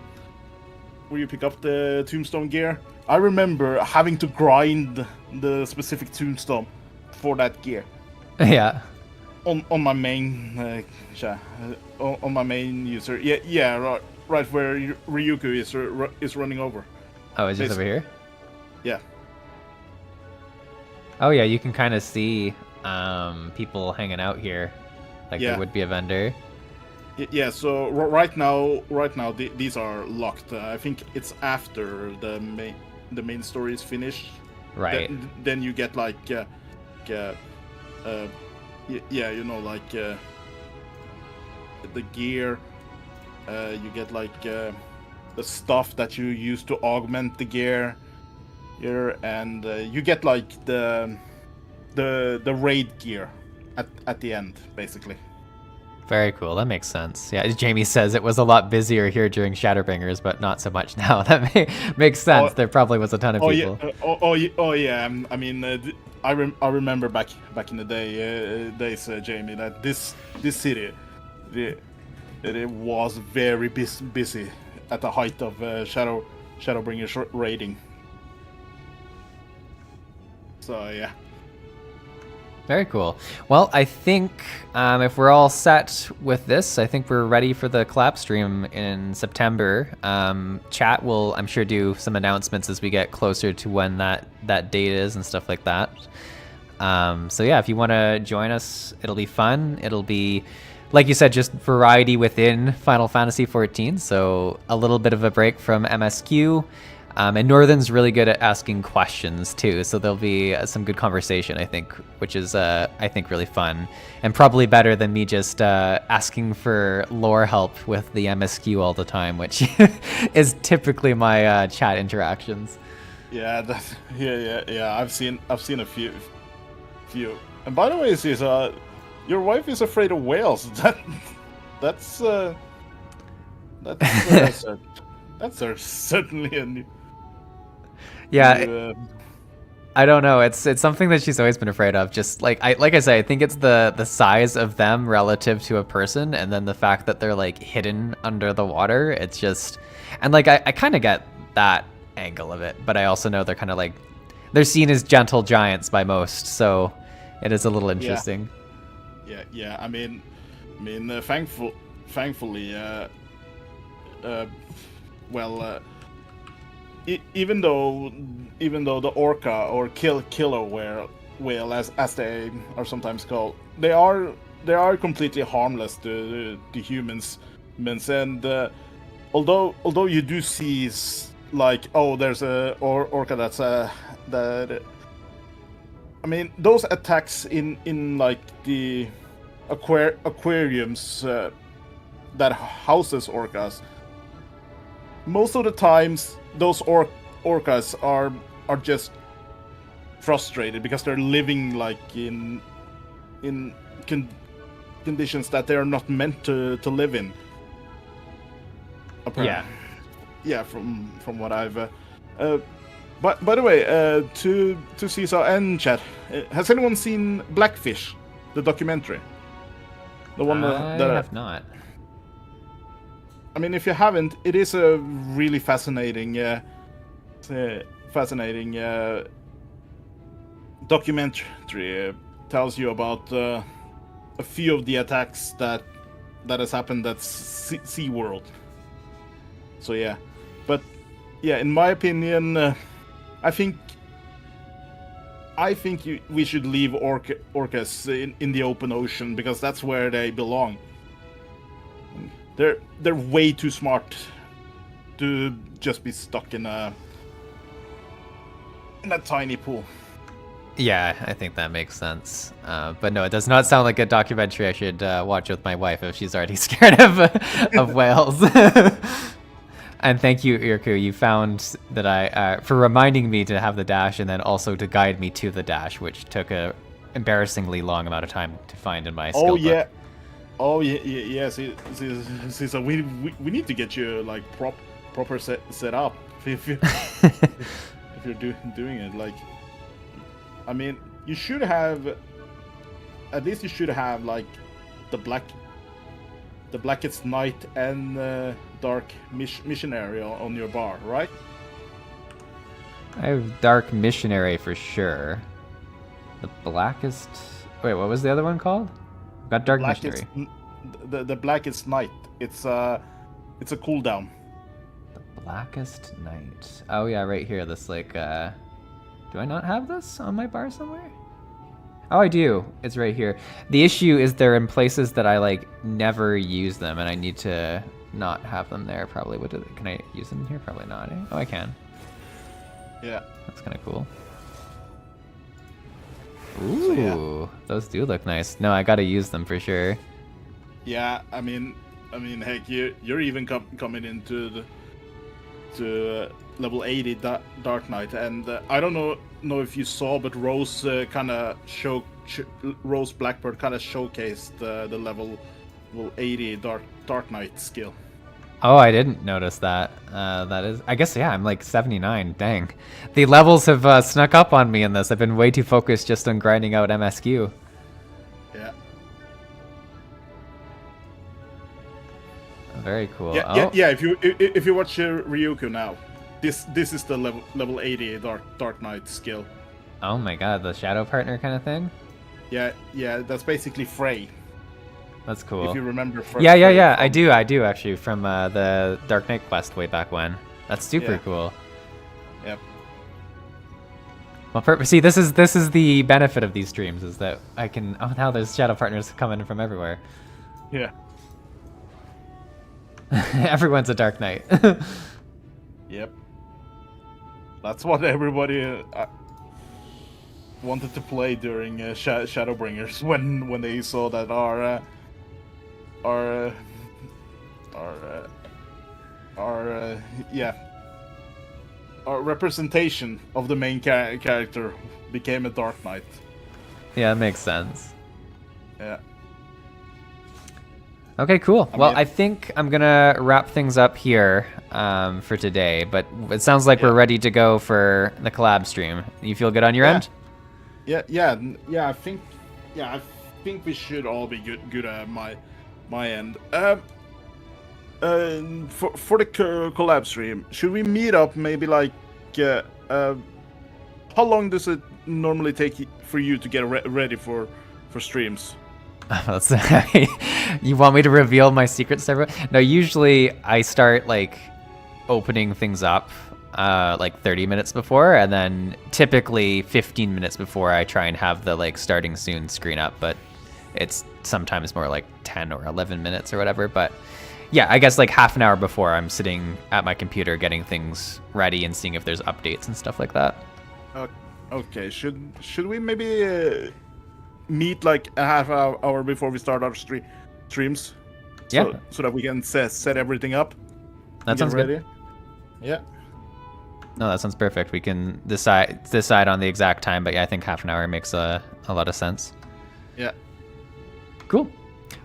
tombstone gear. I remember having to grind the specific tombstone for that gear. Yeah. On my main on my main user. Yeah, right where Ryuku is running over. Oh, is this over here? Yeah. Oh yeah, you can kind of see people hanging out here, like there would be a vendor. Yeah, so right now these are locked. I think it's after the main story is finished. Right. Then you get like the gear. You get like the stuff that you use to augment the gear here, and you get like the raid gear at the end, basically. Very cool. That makes sense. Yeah, Jamie says it was a lot busier here during Shadowbringers, but not so much now. That makes sense. There probably was a ton of people. Yeah. I mean, I remember back in the days, Jamie, that this city, it was very busy at the height of Shadowbringers raiding. So yeah. Very cool. Well, I think if we're all set with this, I think we're ready for the collab stream in September. Chat will, I'm sure, do some announcements as we get closer to when that date is and stuff like that. So yeah, if you want to join us, it'll be fun. It'll be, like you said, just variety within Final Fantasy XIV. So a little bit of a break from MSQ. And Northern's really good at asking questions too, so there'll be some good conversation, I think, which is, I think, really fun. And probably better than me just asking for lore help with the MSQ all the time, which is typically my chat interactions. Yeah, yeah. I've seen a few. And by the way, Caesar, your wife is afraid of whales. That's certainly a new. Yeah, I don't know. It's something that she's always been afraid of. Just like I say, I think it's the size of them relative to a person, and then the fact that they're like hidden under the water. It's just, and like I kind of get that angle of it, but I also know they're kind of like they're seen as gentle giants by most, so it is a little interesting. Yeah. I mean, thankfully, even though the orca or killer whale as they are sometimes called, they are completely harmless to humans, and although you do see like, oh, there's a orca that's that. I mean, those attacks in like the aquariums that houses orcas, most of the times those orcas are just frustrated because they're living like in conditions that they are not meant to live in. Apparently. Yeah, from what I've but by the way, to Caesar and chat, has anyone seen Blackfish, the documentary? The one I have not. I mean, if you haven't, it is a really fascinating documentary tells you about a few of the attacks that has happened at SeaWorld. So yeah, but yeah, in my opinion, I think we should leave orcas in the open ocean, because that's where they belong. They're way too smart to just be stuck in a tiny pool. Yeah, I think that makes sense. But no, it does not sound like a documentary I should watch with my wife if she's already scared of whales. And thank you, Irku. You found that I for reminding me to have the dash, and then also to guide me to the dash, which took a embarrassingly long amount of time to find in my skill book. Oh yeah. See, so we need to get you like proper set up if you're doing it. Like, I mean, you should have, at least you should have like the Blackest Night and Dark Missionary on your bar, right? I have Dark Missionary for sure. The Blackest... Wait, what was the other one called? I've got Dark Missionary. The Blackest Night. It's a cooldown. The Blackest Night. Oh yeah, right here. This like... Do I not have this on my bar somewhere? Oh, I do. It's right here. The issue is they're in places that I like never use them, and I need to not have them there. Probably. Can I use them here? Probably not. Eh? Oh, I can. Yeah. That's kind of cool. Ooh, so, yeah. Those do look nice. No, I gotta use them for sure. Yeah, I mean, heck, you're even coming into level 80 Dark Knight, and I don't know if you saw, but Rose Rose Blackbird kind of showcased the level 80 Dark Knight skill. Oh, I didn't notice that. That is, I guess, yeah, I'm like 79. Dang, the levels have snuck up on me in this. I've been way too focused just on grinding out MSQ. Yeah. Very cool. Yeah. If you watch Ryuko now, this is the level 80 Dark Knight skill. Oh my god, the shadow partner kind of thing? Yeah, that's basically Frey. That's cool. If you remember Frey. Yeah, I do actually, from the Dark Knight quest way back when. That's super cool. Yep. Well, see, this is the benefit of these streams, is that I can... Oh, now there's shadow partners coming from everywhere. Yeah. Everyone's a Dark Knight. Yep. That's what everybody wanted to play during ShadowBringers when they saw that our representation of the main character became a Dark Knight. Yeah, that makes sense. Yeah. Okay, cool. I think I'm gonna wrap things up here for today, but it sounds like we're ready to go for the collab stream. You feel good on your end? Yeah. I think we should all be good at my end. For the collab stream, should we meet up maybe like how long does it normally take for you to get ready for streams? You want me to reveal my secret server? No, usually I start like opening things up like 30 minutes before, and then typically 15 minutes before I try and have the like starting soon screen up, but it's sometimes more like 10 or 11 minutes or whatever. But yeah, I guess like half an hour before, I'm sitting at my computer getting things ready and seeing if there's updates and stuff like that. Okay, should we maybe meet like a half hour before we start our streams? Yeah. So that we can set everything up. That sounds ready. Good. Yeah. No, that sounds perfect. We can decide on the exact time, but yeah, I think half an hour makes a lot of sense. Yeah. Cool.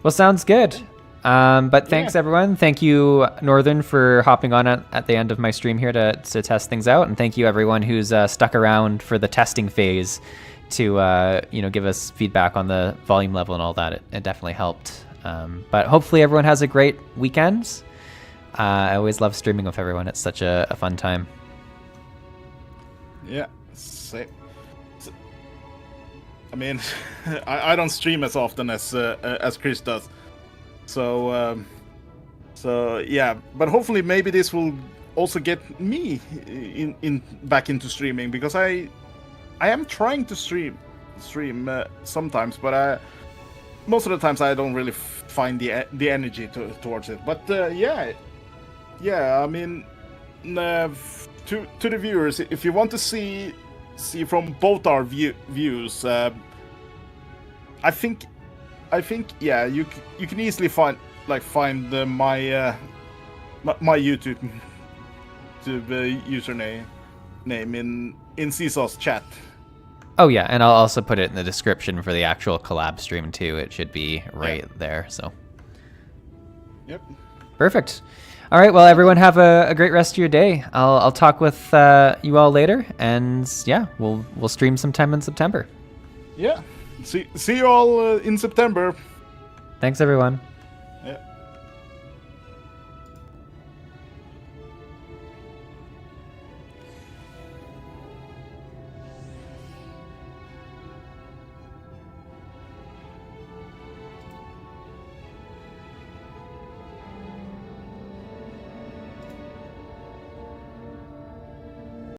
Well, sounds good. But thanks everyone. Thank you, Northern, for hopping on at the end of my stream here to test things out, and thank you everyone who's stuck around for the testing phase to give us feedback on the volume level and all that. It definitely helped. But hopefully everyone has a great weekend. I always love streaming with everyone. It's such a fun time. Yeah, same. I mean, I don't stream as often as Chris does. So yeah, but hopefully maybe this will also get me in back into streaming, because I am trying to stream sometimes, but most of the times I don't really find the energy towards it. But yeah, I mean, to the viewers, if you want to see from both our views, I think yeah, you can easily find my YouTube username in Seesaw's chat. Oh yeah, and I'll also put it in the description for the actual collab stream too. It should be right there. So. Yep. Perfect. All right. Well, everyone, have a great rest of your day. I'll talk with you all later, and yeah, we'll stream sometime in September. Yeah. See you all in September. Thanks, everyone.